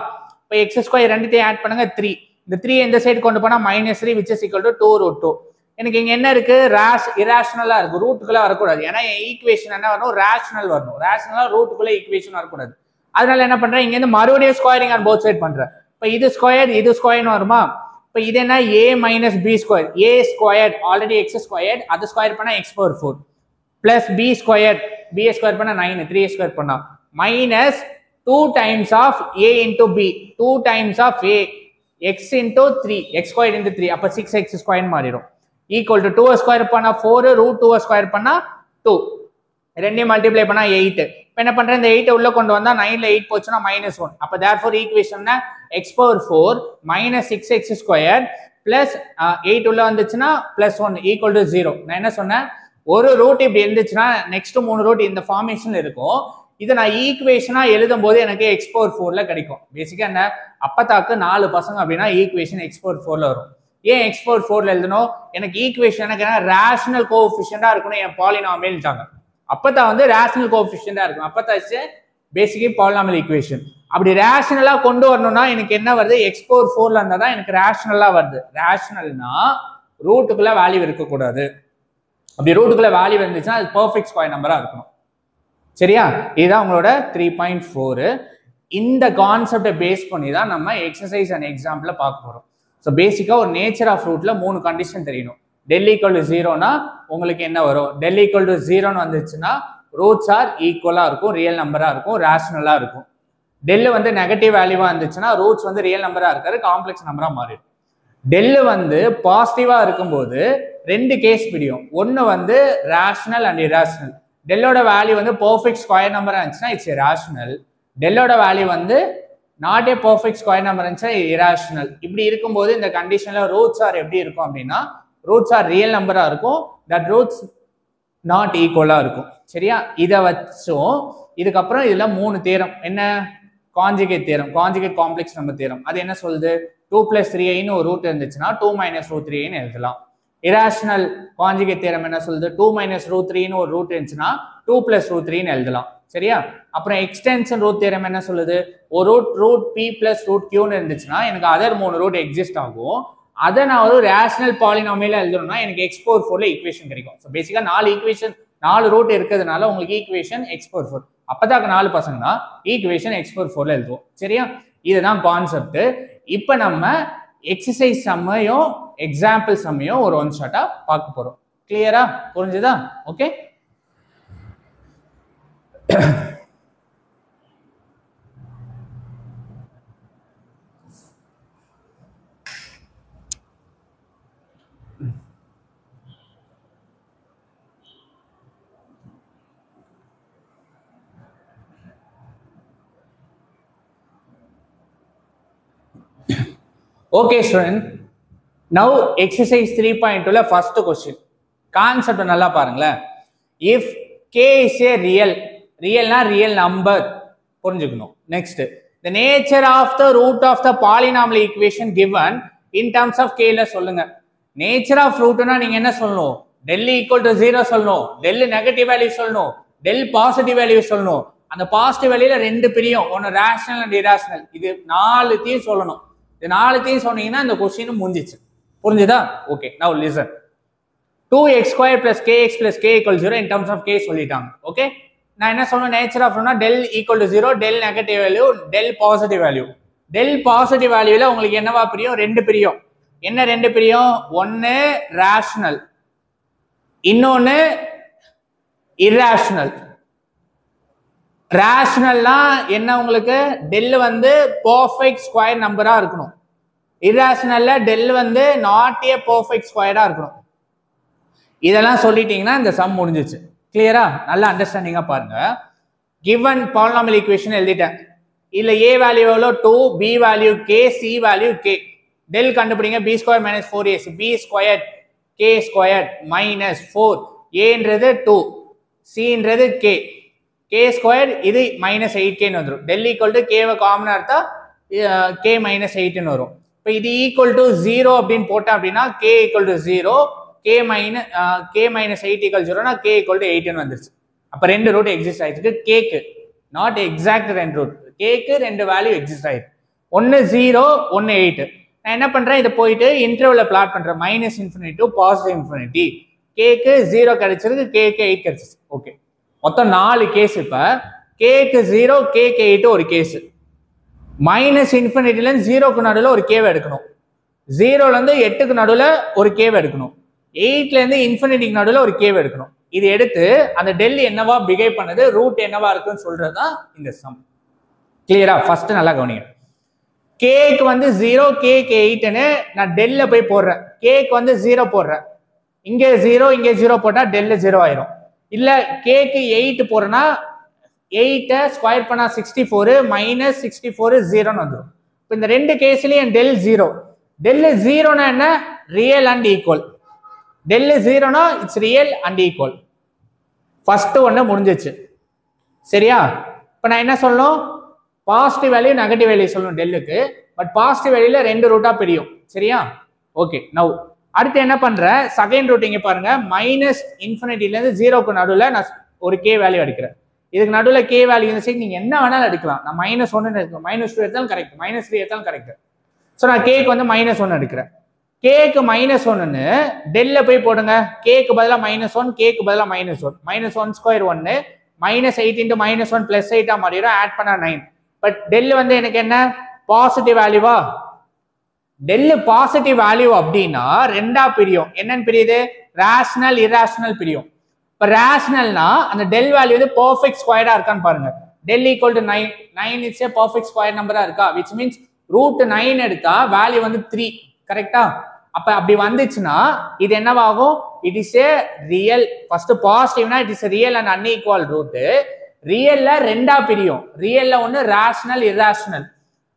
இப்போ x ஸ்கொயர் ரெண்டுத்தையும் ஆட் பண்ணுங்க 3. இந்த 3 இந்த சைடு கொண்டு போனா -3 which is equal to 2√2. எனக்கு இங்க என்ன இருக்கு இராஷனலா இருக்கு, ரூட்டுக்குள்ள வரக்கூடாது. ஏன்னா ஈக்குவேஷன் என்ன வரணும், ரேஷனல் வரணும். ரேஷனலா ரூட்டுக்குள்ள ஈக்குவேஷன் வரக்கூடாது. அதனால என்ன பண்றேன், இங்க இருந்து மறுபடியும் ஸ்கொயரிங் ஆன் போத் சைடு பண்றேன். இப்போ இது ஸ்கொயர் இது ஸ்கொயர்னு வருமா, இப்போ இது என்ன a - b square, a square already x ஸ்கொயர், அது ஸ்கொயர் பண்ணா x⁴ plus b square, b square பண்ணா 9, 3 ஸ்கொயர் பண்ணா minus 2 times of a into b, 2 times of a, x into 3, x square into 3, அப்ப 6x ஸ்கொயர் மாறிடும். Equal to 2 square பண்ணா 4, √2 square பண்ணா 2, ரெண்டையும் மல்டிப்ளை பண்ணா 8. இப்போ என்ன பண்றேன், இந்த 8 உள்ள கொண்டு வந்தா 9ல 8 போச்சுன்னா -1. அப்ப therefore equation x⁴ minus 6x square plus 8 உள்ள வந்துச்சுன்னா +1 ஈக்குவல் டு 0. நான் என்ன சொன்னேன், ஒரு ரூட் இப்படி இருந்துச்சுன்னா நெக்ஸ்ட் 3 ரூட் இந்த ஃபார்மேஷன்ல இருக்கும். இதை நான் ஈக்குவேஷனா எழுதும் போது எனக்கு x⁴ கிடைக்கும். பேசிக்கா என்ன, அப்பத்தாக்கு 4 பசங்க அப்படின்னா ஈக்குவேஷன் x⁴ வரும். ஏன் x⁴ எழுதணும், எனக்கு ஈக்குவேஷன் எனக்கு ரேஷனல் கோஎஃபிஷியன்டா இருக்கணும், என் பாலினாமியல்ட்டாங்க. அப்பதான் வந்து ரேஷனல் கோஎஃபிஷியன்டா இருக்கும். அப்பதான் பேசிக்கலி பாலினாமியல் ஈக்குவேஷன். அப்படி ரேஷனலா கொண்டு வரணும்னா எனக்கு என்ன வருது, x⁴ இருந்தா தான் எனக்கு ரேஷனலா வருது. ரேஷனல்னா ரூட்டுக்குள்ள வேல்யூ இருக்கக்கூடாது. அப்படி ரூட்டுக்குள்ள வேல்யூ இருந்துச்சுன்னா அது பெர்ஃபெக்ட் ஸ்கொயர் நம்பரா இருக்கணும். சரியா, இதுதான் உங்களோட 3.4. இந்த கான்செப்டை பேஸ் பண்ணி தான் நம்ம எக்ஸசைஸ் அண்ட் எக்ஸாம்பிள பார்க்க போறோம். ஸோ பேசிக்கா ஒரு நேச்சர் ஆஃப் ரூட்ல 3 கண்டிஷன் தெரியணும். டெல் ஈக்குவல் டு 0னா உங்களுக்கு என்ன வரும், டெல் ஈக்குவல் டு 0ன்னு வந்துச்சுன்னா ரூட்ஸ் ஆர் ஈக்குவலா இருக்கும், ரியல் நம்பரா இருக்கும், ரேஷனலா இருக்கும். டெல் வந்து நெகட்டிவ் வேல்யூவா இருந்துச்சுன்னா ரூட்ஸ் வந்து ரியல் நம்பரா இருக்காது, காம்ப்ளெக்ஸ் நம்பரா மாறிடும். டெல் வந்து பாசிட்டிவா இருக்கும்போது 2 கேஸ் பிடிக்கும். ஒன்னு வந்து ரேஷனல் அண்ட் இராஷனல். டெல்லோட வேல்யூ வந்து பெர்ஃபெக்ட் ஸ்கொயர் நம்பரா இருந்துச்சுன்னா இட்ஸ் ரேஷனல். டெல்லோட வேல்யூ வந்து not a perfect square number இருந்துச்சுன்னா இராஷனல். இப்படி இருக்கும்போது இந்த கண்டிஷன்ல ரூட்ஸ் ஆர் எப்படி இருக்கும் அப்படின்னா, ரூட்ஸ் ஆர் ரியல் நம்பரா இருக்கும், தட் ரூட்ஸ் நாட் ஈக்குவலா இருக்கும். சரியா, இதை வச்சும் இதுக்கப்புறம் இதுல 3 தியரம் என்ன, conjugate theorem, conjugate complex number theorem. அது என்ன சொல்லுது, 2 + 3i ஒரு ரூட் இருந்துச்சுன்னா 2 - √3i எழுதலாம். இராஷனல் கான்ஜுகேட் தியரம் என்ன சொல்லுது, 2 - √3 ஒரு ரூட் இருந்துச்சுன்னா 2 + √3 எழுதலாம். சரியா, அப்புறம் எக்ஸ்டென்ஷன் ரூட் தியரம் என்ன சொல்லுது, ஒரு ரூட் p + √q இருந்துச்சுன்னா எனக்கு அதர் 3 ரூட் எக்ஸிஸ்ட் ஆகும். அதை நான் ஒரு ரேஷனல் பாலினாமியலா எழுதணும்னா எனக்கு x⁴ ஈக்குவேஷன் கிடைக்கும். ஸோ பேசிக்கா 4 ஈக்குவேஷன் 4 ரூட் இருக்கிறதுனால உங்களுக்கு ஈக்குவேஷன் x⁴. அப்பதான் 4 பசங்கன்னா ஈக்குவேஷன் x⁴ எழுதுவோம். சரியா, இதுதான் கான்செப்ட். இப்போ நம்ம எக்ஸசைஸ் சம்மையும் எக்ஸாம்பிள் சம்மையும் ஒரு ஒன் ஷாட்டா பார்க்க போறோம். கிளியரா புரிஞ்சுதா? Okay, okay student, now exercise 3.2ல first question concept நல்லா பாருங்களேன். if k is a realனா real number புரிஞ்சுக்கணும். next, the nature of the root of the polynomial equation given in terms of k ல சொல்லுங்க. nature of rootனா நீங்க என்ன சொல்லணும், del equal to 0 சொல்லணும், del negative value சொல்லணும், del பாசிட்டிவ் வேல்யூ சொல்லணும். அந்த பாசிட்டிவ் வேல்யூல 2 பிரியும், ஒன்னு ரேஷனல் அண்ட் இராஷனல். இது 4த்தையும் சொல்லணும். இது 4த்தையும் சொன்னீங்கன்னா இந்த क्वेश्चन முடிஞ்சிச்சு. புரிஞ்சுதா? Okay, now listen. 2x² + kx + k = 0 in terms of k சொல்லிட்டாங்க. ஓகே, நான் என்ன சொல்லணும், நேச்சர் ஆஃப் ரூட்னா del equal to 0, del negative value, del positive value. del positive வேல்யூல உங்களுக்கு என்னவா பிரியும், 2 பிரியும். என்ன 2 பிரியும், ஒன்னு ரேஷனல், இன்னொன்னு இராஷனல். ரேஷனல்னா என்ன, உங்களுக்கு டெல் வந்து பெர்ஃபெக்ட் ஸ்கொயர் நம்பரா இருக்கணும். இராஷனல்ல டெல் வந்து நாட் ஏ பெர்ஃபெக்ட் ஸ்கொயரா இருக்கணும். இதெல்லாம் சொல்லிட்டீங்கன்னா இந்த சம் முடிஞ்சிச்சு. கிளியரா, நல்ல அண்டர்ஸ்டாண்டிங்கா பாருங்க. கிவன் பாலினாமியல் ஈக்குவேஷன் எழுதிட்டேன். இல்ல a வேல்யூ எவ்வளோ 2, b value k, c value k. Del கண்டுபிடிங்க, b² - 4ac, b² k² -4, aன்றது 2, cன்றது k, k² இது -8k வந்துடும். del equal to k காமனா எடுத்தா k - 8 வரும். இப்போ இது ஈக்குவல் டு 0 அப்படின்னு போட்டா அப்படின்னா k = 0, k - 8 = 0னா k = 8 வந்துருச்சு. அப்ப 2 ரூட் எக்ஸிஸ்ட் ஆயிருக்கு k க்கு, நாட் எக்ஸாக்ட் 2 ரூட். k க்கு 2 வேல்யூ எக்ஸிஸ்ட் ஆயிருக்கு, ஒன்னு 0, ஒன்னு 8. நான் என்ன பண்றேன், இதை போயிட்டு இன்டர்வல்ல பிளாட் பண்றேன். Minus infinity to positive infinity. கேக்கு 0 கிடைச்சிருக்கு, கேக்கு 8 கிடைச்சிருக்கு. ஓகே, மொத்தம் 4 கேஸ். இப்ப கேக்கு 0, கேக்கு 8 ஒரு கேஸ். மைனஸ் இன்ஃபினிட்டில இருந்து 0க்கு நடுவில் ஒரு கேவை எடுக்கணும். 0ல இருந்து 8க்கு நடுவில் ஒரு கேவை எடுக்கணும். 8ல இருந்து இன்ஃபினிட்டிக்கு நடுவில் ஒரு கேவை எடுக்கணும். இது எடுத்து அந்த டெல் என்னவா பிஹேவ் பண்ணுது, ரூட் என்னவா இருக்குன்னு சொல்றதுதான் இந்த சம். கிளியரா? ஃபர்ஸ்ட் நல்லா கவனிங்க. கேக்கு வந்து 0, கேக்கு 8ன்னு நான் டெல்ல போய் போடுறேன். கேக்கு வந்து 0 போடுறேன், இங்க 0 இங்க 0 போட்டா டெல் 0 ஆயிரும். இல்ல கேக்கு 8 போறேன்னா 8 ஸ்கொயர் பண்ணா 64 மைனஸ் 64 0ன்னு வந்துடும். இப்போ இந்த ரெண்டு கேஸ்லயும் டெல் 0. டெல் 0னா என்ன? Real and equal. டெல் 0னா it's real and equal. First ஒன்று முடிஞ்சிச்சு. சரியா? இப்போ நான் என்ன சொல்லணும், பாசிட்டிவ் வேல்யூ நெகட்டிவ் வேல்யூ சொல்லணும் டெல்லுக்கு. பட் பாசிட்டிவ் வேல்யூல 2 ரூட்டா பிரியும். சரியா? ஓகே, நவ் அடுத்து என்ன பண்றேன், செகண்ட் ரூட் இங்க பாருங்க. மைனஸ் இன்ஃபினிட்டில இருந்து 0க்கு நடுவில் நான் ஒரு கே வேல்யூ எடுக்கிறேன். இதுக்கு நடுவில் கே வேல்யூ இந்த சைடு நீங்க என்ன வேணாலும் எடுக்கலாம். நான் -1 எடுக்கிறேன், -2 எடுத்தாலும் கரெக்ட், -3 எடுத்தாலும் கரெக்ட். ஸோ நான் கேக்கு வந்து -1 எடுக்கிறேன். கேக்கு -1ன்னு டெல்ல போய் போடுங்க. கேக்கு பதிலாக -1, கேக்கு பதிலாக -1. -1 ஸ்கொயர் 1, -8 × -1 + 8 மாறிடும். ஆட் பண்ணா 9. பட் டெல் வந்து எனக்கு என்ன, பாசிட்டிவ் வேல்யூவா? டெல் பாசிட்டிவ் வேல்யூ அப்படின்னா ரெண்டா பிரியும். என்னன்னு பிரியுது? ரேஷனல், இராஷனல் பிரியும். இப்போ ரேஷனல்னா அந்த டெல் வேல்யூ வந்து பர்ஃபெக்ட் ஸ்கொயரா இருக்கான்னு பாருங்க. Del equal to 9. 9 it's a perfect square நம்பரா இருக்கா? விச் மீன்ஸ் ரூட் 9 எடுத்தா வேல்யூ வந்து 3. கரெக்டா? அப்ப அப்படி வந்துச்சுன்னா இது என்னவாகும்? It is a real. First பாசிட்டிவ்னா it is real and unequal root. ரியல்ல ரெண்டா பிரியும். ரியல்ல ஒன்னு ரேஷனல், இராஷனல்.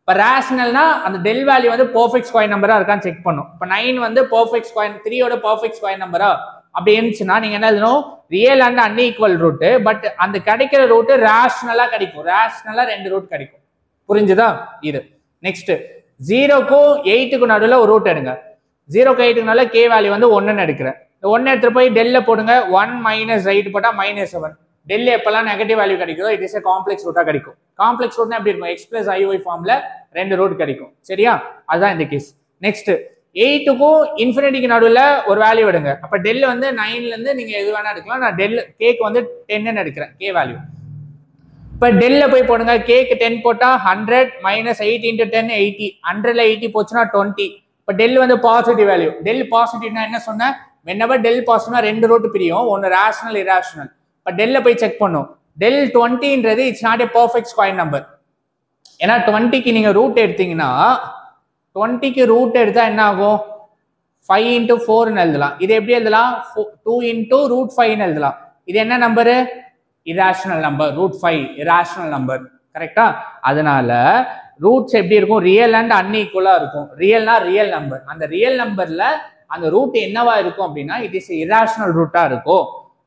இப்போ ரேஷனல்னா அந்த டெல் வேல்யூ வந்து பர்ஃபெக்ட் ஸ்கொயர் நம்பரா இருக்கான்னு செக் பண்ணும். இப்போ 9 வந்து பர்ஃபெக்ட் ஸ்கொயர், 3யோட பர்ஃபெக்ட் ஸ்கொயர் நம்பரா அப்படி இருந்துச்சுன்னா நீங்க என்ன எழுதணும், real and unequal root. But அந்த கிடைக்கிற ரூட் ரேஷனலா கிடைக்கும். ரேஷனலா 2 ரூட் கிடைக்கும். புரிஞ்சுதா? இது நெக்ஸ்ட் 0க்கும் 8க்கும் நடுவில் ஒரு ரூட் எடுங்க. 0க்கு 8க்கு நடுவில் கே வேல்யூ வந்து 1ன்னு எடுக்கிறேன். இந்த 1 எடுத்துட்டு போய் டெல்ல போடுங்க. 1 - 8 போட்டா -7. டெல் எப்பெல்லாம் நெகட்டிவ் வேல்யூ கிடைக்குதோ இட் இஸ் ஏ காம்ப்ளெக்ஸ் ரூட்டா கிடைக்கும். காம்ப்ளெக்ஸ் ரூட்னா எப்படி இருக்கும்? x + iy ஃபார்ம்ல 2 ரூட் கிடைக்கும். சரியா? அதுதான் இந்த கேஸ். நெக்ஸ்ட் 8க்கும் இன்ஃபினிட்டிக்கு நடுவில் ஒரு வேல்யூ எடுங்க. அப்ப டெல் வந்து 9ல இருந்து நீங்க எது வேணா எடுக்கலாம். நான் டெல் கேக்கு வந்து 10ன்னு எடுக்கிறேன், கே வேல்யூ. இப்ப டெல்ல போய் போடுங்க. கேக்கு 10 போட்டா 100 -8 × 10 80. 100ல 80 போச்சுன்னா 20. இப்ப டெல் வந்து பாசிட்டிவ் வேல்யூ. டெல் பாசிட்டிவ்னா என்ன சொன்னேன்? whenever டெல் பாசிட்டிவ்னா 2 ரூட் பிரியும். ஒன்னு ரேஷனல், இராஷனல். இப்ப டெல்ல போய் செக் பண்ணும். டெல் 20ன்றது it's not a perfect square number. ஏன்னா 20க்கு நீங்க ரூட் எடுத்தீங்கன்னா 20க்கு ரூட் எடுத்தா என்ன ஆகும்? 5 × 4ன்னு எழுதலாம். இது எப்படி எழுதலாம்? 2 × √5ன்னு எழுதலாம். இது என்ன number? Irrational number. √5 irrational number. கரெக்டா? அதனால ரூட்ஸ் எப்படி இருக்கும்? ரியல் அண்ட் அன்ஈக்குவலா இருக்கும். ரியல்னா ரியல் நம்பர். அந்த ரியல் நம்பர்ல அந்த ரூட் என்னவா இருக்கும் அப்படின்னா இட் இஸ் இராஷனல் ரூட்டா இருக்கும்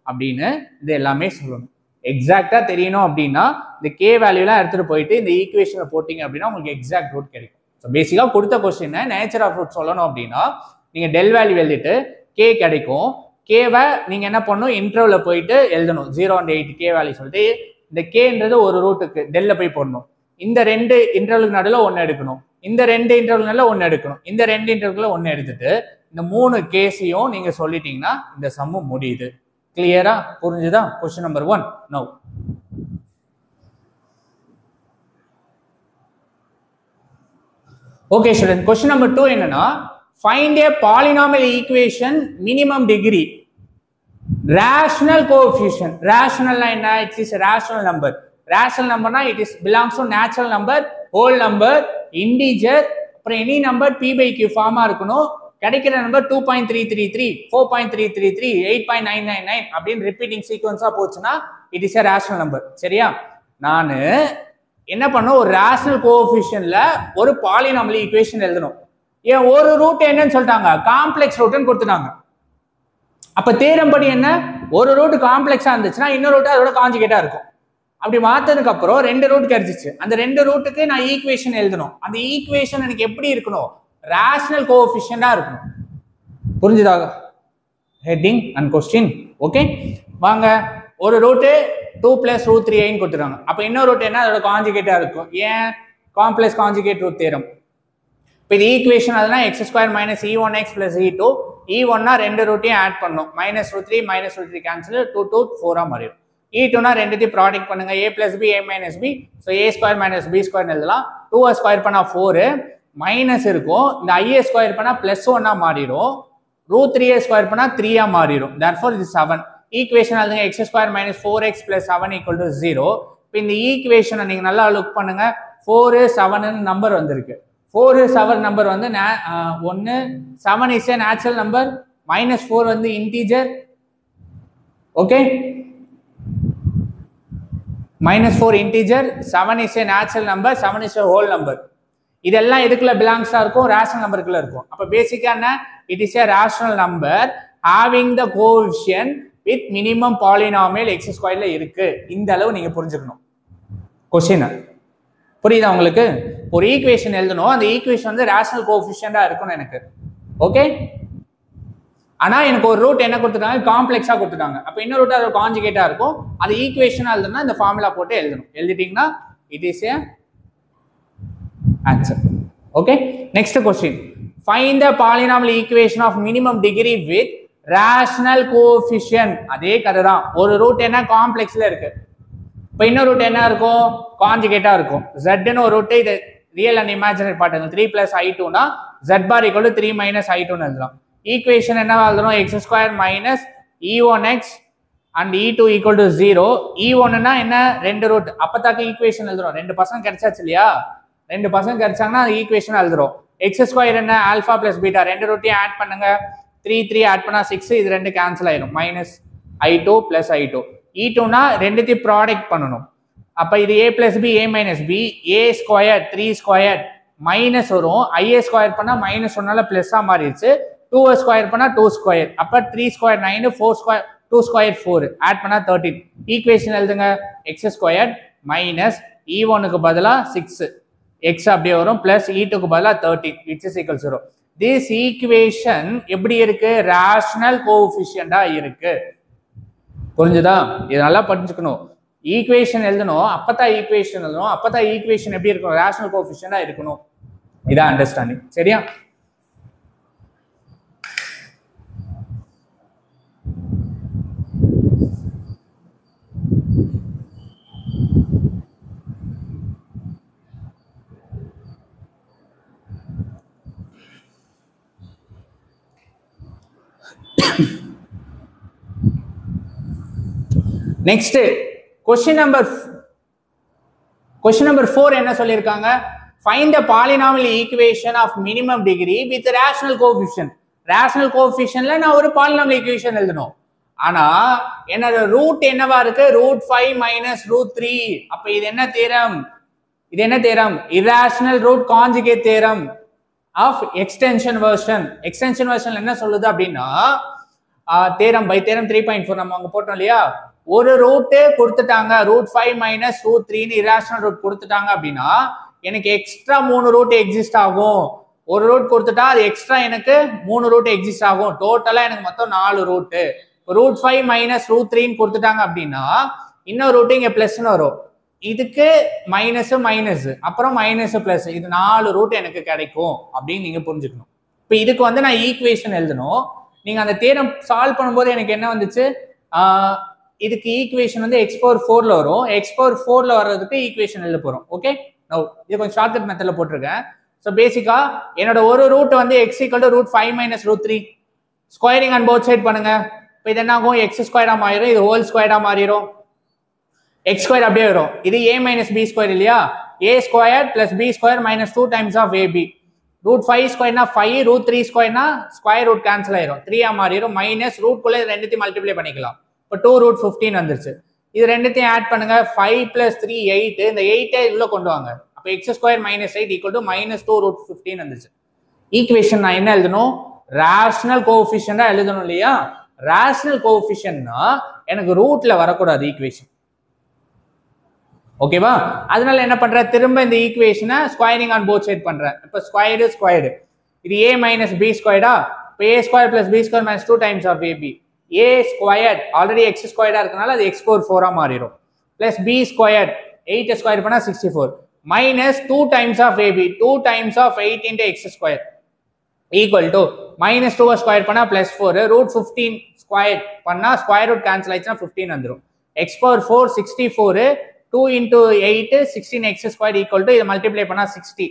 அப்படின்னு இது எல்லாமே சொல்லணும். எக்ஸாக்டா தெரியணும் அப்படின்னா இந்த கே வேல்யூலாம் எடுத்துட்டு போயிட்டு இந்த ஈக்குவேஷனை போட்டீங்க அப்படின்னா உங்களுக்கு எக்ஸாக்ட் ரூட் கிடைக்கும். ஸோ பேசிக்கா கொடுத்த கொஸ்டின் நேச்சர் ஆஃப் ரூட் சொல்லணும் அப்படின்னா நீங்க டெல் வேல்யூ எழுதிட்டு கே கிடைக்கும். கேவை நீங்க என்ன பண்ணணும்? இன்டர்வல்ல போயிட்டு எழுதணும். 0 and 8 கே வேல்யூ சொல்லிட்டு இந்த கேன்றது ஒரு ரூட்டுக்கு டெல்ல போய் போடணும். இந்த 2 இன்டர்வலுக்கு நடுவில் 1 எடுக்கணும். இந்த 2 இன்டர்வல் நடுவில் 1 எடுக்கணும். இந்த 2 இன்டர்வல்ல 1 எடுத்துட்டு இந்த 3 கேஸையும் நீங்க சொல்லிட்டீங்கன்னா இந்த சம்மு முடியுது. கிளியரா? புரிஞ்சுதா? Question number 1 no. Okay student, question number 2 என்னன்னா find a polynomial equation minimum degree rational coefficient. rational na enna? It is a rational number. rational number na it is belongs to natural number, whole number, integer, அப்புறம் any number p/q pharma இருக்கணும். கிடைக்கிற number 2.333, 4.333, 8.999 அப்படின்னு repeating சீக்வன்ஸா போச்சுன்னா it is a rational number. சரியா? நான் என்ன பண்ணோம்? ஒரு ரேஷனல் கோஎஃபிஷியன்ட்ல ஒரு பாலினாமியல் ஈக்குவேஷன் எழுதணும். ஏன் ஒரு ரூட் என்னன்னு சொல்லிட்டாங்க? காம்ப்ளெக்ஸ் ரூட்னு கொடுத்துட்டாங்க. அப்ப தேரம் படி என்ன? ஒரு ரூட் காம்ப்ளெக்ஸா இருந்துச்சுன்னா இன்னொரு ரூட் அதோட கான்ஜுகேட்டா இருக்கும். அப்படி மாத்ததுக்கு அப்புறம் 2 ரூட் கிடைச்சிச்சு. அந்த 2 ரூட்டுக்கு நான் ஈக்குவேஷன் எழுதணும். அந்த ஈக்குவேஷன் எனக்கு எப்படி இருக்கணும்? ரேஷனல் கோஎஃபிஷியன்டா இருக்கணும். புரிஞ்சுதா? Heading and question. ஓகே, வாங்க. ஒரு ரூட் 2 + √3i கொடுத்துறாங்க. அப்ப இன்னொரு ரூட் என்ன? அதோட கான்ஜுகேட்டா இருக்கும். ஏன்? Complex conjugate root theorem. இப்போ இது ஈக்குவேஷன் அதுனா எக்ஸ் ஸ்கொயர் மைனஸ் இ1 எக்ஸ் பிளஸ் இ2 இ1னா ரெண்டு ரூட்டையும் ஆட் பண்ணும் minus root three minus root three cancel 2 2 4 மாறிடும். இ2னா ரெண்டுத்தையும் ப்ராடக்ட் பண்ணுங்க a plus b a minus b so a square minus b square எழுதலாம். 2 ஸ்கொயர் பண்ணா 4 மைனஸ் இருக்கும் இந்த ஐஏ ஸ்கொயர் பண்ணா பிளஸ் 1 மாறிடும் ரூட் 3 ஸ்கொயர் பண்ணா 3 மாறிடும். தேர்ஃபோர் இது 7 ஈக்குவேஷன் அதுங்க X square minus 4x plus 7 equal to 0. இப்போ இந்த ஈக்குவேஷனை நீங்க நல்லா லுக் பண்ணுங்க 4 7 நம்பர் வந்திருக்கு. 4 7 நம்பர் வந்து 1 7 is a natural number minus 4 வந்து integer. Okay minus 4 integer 7 is a natural number 7 is a whole number. இதெல்லாம் எதுக்குள்ள பிலாங்ஸா இருக்கும் ரேஷனல் நம்பருக்குள்ள இருக்கும். அப்ப பேசிக்கா என்ன it is a rational number having the coefficient with minimum polynomial x squared ல இருக்கு. இந்த அளவு நீங்க புரிஞ்சுக்கணும். क्वेश्चन புரியுதா உங்களுக்கு? ஒரு ஈக்குவேஷன் எழுதணும் அந்த ஈக்குவேஷன் வந்து ரேஷனல் கோஎஃபிஷியன்ட்டா இருக்கணும் எனக்கு. ஓகே ஆனா எனக்கு ஒரு ரூட் என்ன கொடுத்துட்டாங்க காம்ப்ளெக்ஸா கொடுத்துட்டாங்க. அப்ப இன்னொரு ரூட் அது கான்ஜுகேட்டா இருக்கும். அது ஈக்குவேஷனா எழுதணும்னா இந்த ஃபார்முலா போட்டு எழுதணும். எழுதிட்டீங்கன்னா it is a answer. Okay next question find the polynomial equation of minimum degree with rational coefficient. அதே கதை தான். ஒரு ரூட் என்ன காம்ப்ளெக்ஸ்ல இருக்கு இப்போ இன்னொரு ரூட் என்ன இருக்கும் கான்ஜுகேட்டா இருக்கும். z ன்னு ஒரு ரூட் இது real and imaginary part 3 + i2 னா z பார் = 3 - i2 ன்னு எழுதலாம். ஈக்குவேஷன் என்ன எழுதணும் x square minus e1x and e2 equal to 0. e1 னா என்ன ரெண்டு ரூட் அப்பதாக்க ஈக்குவேஷன் எழுதுறோம். ரெண்டு பசங்க கிடைச்சாச்சு இல்லையா ரெண்டு பசங்க கிடைச்சாங்கன்னா அது ஈக்குவேஷன் எழுதுறோம். x ஸ்கொயர் என்ன ஆல்பா பிளஸ் பீட்டா ரெண்டு ரூட்டையும் ஆட் பண்ணுங்க 3 3 ஆட் பண்ணா 6 இது ரெண்டு கேன்சல் ஆயிடும் minus i2 plus i2. e2 னா ரெண்டுத்தையும் ப்ராடக்ட் பண்ணணும். அப்ப இது a plus b a minus b a square 3 square minus வரும் ia ஸ்கொயர் பண்ணா மைனஸ் ஒன்னால பிளஸ்ஸா மாறிடுச்சு 2 ஸ்கொயர் பண்ணா 2 ஸ்கொயர் அப்ப 3 ஸ்கொயர் 9 4 ஸ்கொயர் 2 ஸ்கொயர் 4 ஆட் பண்ணா 13. ஈக்குவேஷன் எழுதுங்க x ஸ்கொயர் மைனஸ் e1 க்கு பதிலா 6 x அப்படியே வரும் பிளஸ் e2 க்கு பதிலா 13 which is equal to 0. this equation எப்படி இருக்கு ரேஷனல் கோஎஃபிஷியன்ட்டா இருக்கு. புரிஞ்சுதா? இது நல்லா படிச்சுக்கணும். ஈக்குவேஷன் எழுதணும் அப்பதான் ஈக்குவேஷன் எழுதணும் அப்பதான் ஈக்குவேஷன் எப்படி இருக்கும் ரேஷனல் கோஎஃபிஷியன்ட்டா இருக்கணும். இதான் அண்டர்ஸ்டாண்டிங். சரியா? நெக்ஸ்ட் question number 4 என்ன சொல்லிருக்காங்க find the polynomial equation of minimum degree with rational coefficient. rational coefficientல நான் ஒரு polynomial equation எழுதணும். ஆனா என்னோட ரூட் என்னவா இருக்கு √5 - √3. அப்ப இது என்ன theorem irrational root conjugate theorem of extension version. extension version என்ன சொல்லுது அப்படின்னா தேரம் பை தேரம் 3.4 நம்ம அங்க போட்டோம் இல்லையா ஒரு ரூட் கொடுத்துட்டாங்க √5 - √3 இராஷனல் ரூட் கொடுத்துட்டாங்க அப்படின்னா எனக்கு எக்ஸ்ட்ரா 3 ரூட் எக்ஸிஸ்ட் ஆகும். ஒரு ரூட் கொடுத்துட்டா அது எக்ஸ்ட்ரா எனக்கு 3 ரூட் எக்ஸிஸ்ட் ஆகும். டோட்டலா எனக்கு மொத்தம் 4 ரூட். √5 - √3 கொடுத்துட்டாங்க அப்படின்னா இன்னொரு ரூட் இங்க பிளஸ்னு வரும். இதுக்கு மைனஸ் மைனஸ் அப்புறம் மைனஸ் பிளஸ் இது 4 ரூட் எனக்கு கிடைக்கும் அப்படின்னு நீங்க புரிஞ்சுக்கணும். இப்போ இதுக்கு வந்து நான் ஈக்குவேஷன் எழுதணும். நீங்க அந்த தியரம் சால்வ் பண்ணும்போது எனக்கு என்ன வந்துச்சு இதுக்கு ஈக்குவேஷன் வந்து x⁴ வரும். x⁴ வர்றதுக்கு ஈக்குவேஷன் எழுத போறோம். ஓகே இது கொஞ்சம் ஷார்ட்கட் மெத்தட்ல போட்டிருக்கேன். ஸோ பேசிக்கா என்னோட ஒரு ரூட் வந்து x = √5 - √3 squaring on both side பண்ணுங்க. இப்போ இது என்ன ஆகும் x ஸ்கொயரா மாறிடும் இது ஹோல் ஸ்கொயரா மாறிடும் x ஸ்கொயர் அப்படியே வரும். இது a - b ஸ்கொயர் இல்லையா a square plus b square - 2 times of ab. √5 ஸ்கொயர்னா 5 √3 ஸ்கொயர்னா ஸ்கொயர் ரூட் கேன்சல் ஆயிரும் 3 மாறிடும் மைனஸ் ரூட்குள்ள ரெண்டுத்தையும் மல்டிப்ளை பண்ணிக்கலாம். இப்போ 2√15 வந்துருச்சு. இது ரெண்டுத்தையும் ஆட் பண்ணுங்க 5 + 3 8 இந்த 8 உள்ள கொண்டு வாங்க. அப்போ x ஸ்கொயர் - 8 = -2√15 வந்துச்சு. ஈக்குவேஷன் நான் என்ன எழுதணும் ரேஷனல் கோஎஃபிஷியன்ட்டா எழுதணும் இல்லையா. ரேஷனல் கோஎஃபிஷியன்ட்னா எனக்கு ரூட்ல வரக்கூடாது ஈக்குவேஷன். ஓகேவா? அதனால என்ன பண்றேன் திரும்ப இந்த ஈக்குவேஷனை ஸ்கொயரிங் ஆன் போத் சைட் பண்றேன். இப்போ ஸ்கொயர்டு இது a - b ஸ்கொயர்டா இப்போ a square plus b square - 2 times of ab. a square already x ஸ்கொயர்டா இருக்கனால அது x⁴ மாறிடும் பிளஸ் b ஸ்கொயர் 8 ஸ்கொயர் பண்ணா 64 minus 2 times of AB, 2 times of 8 into x square equal to minus 2 square பண்ணா plus 4 root 15 square பண்ணா square root cancel ஆயிடுச்சுனா 15 வந்துரும். X power 4 64 2 into 8 16x square equal to இதை multiply பண்ணா 60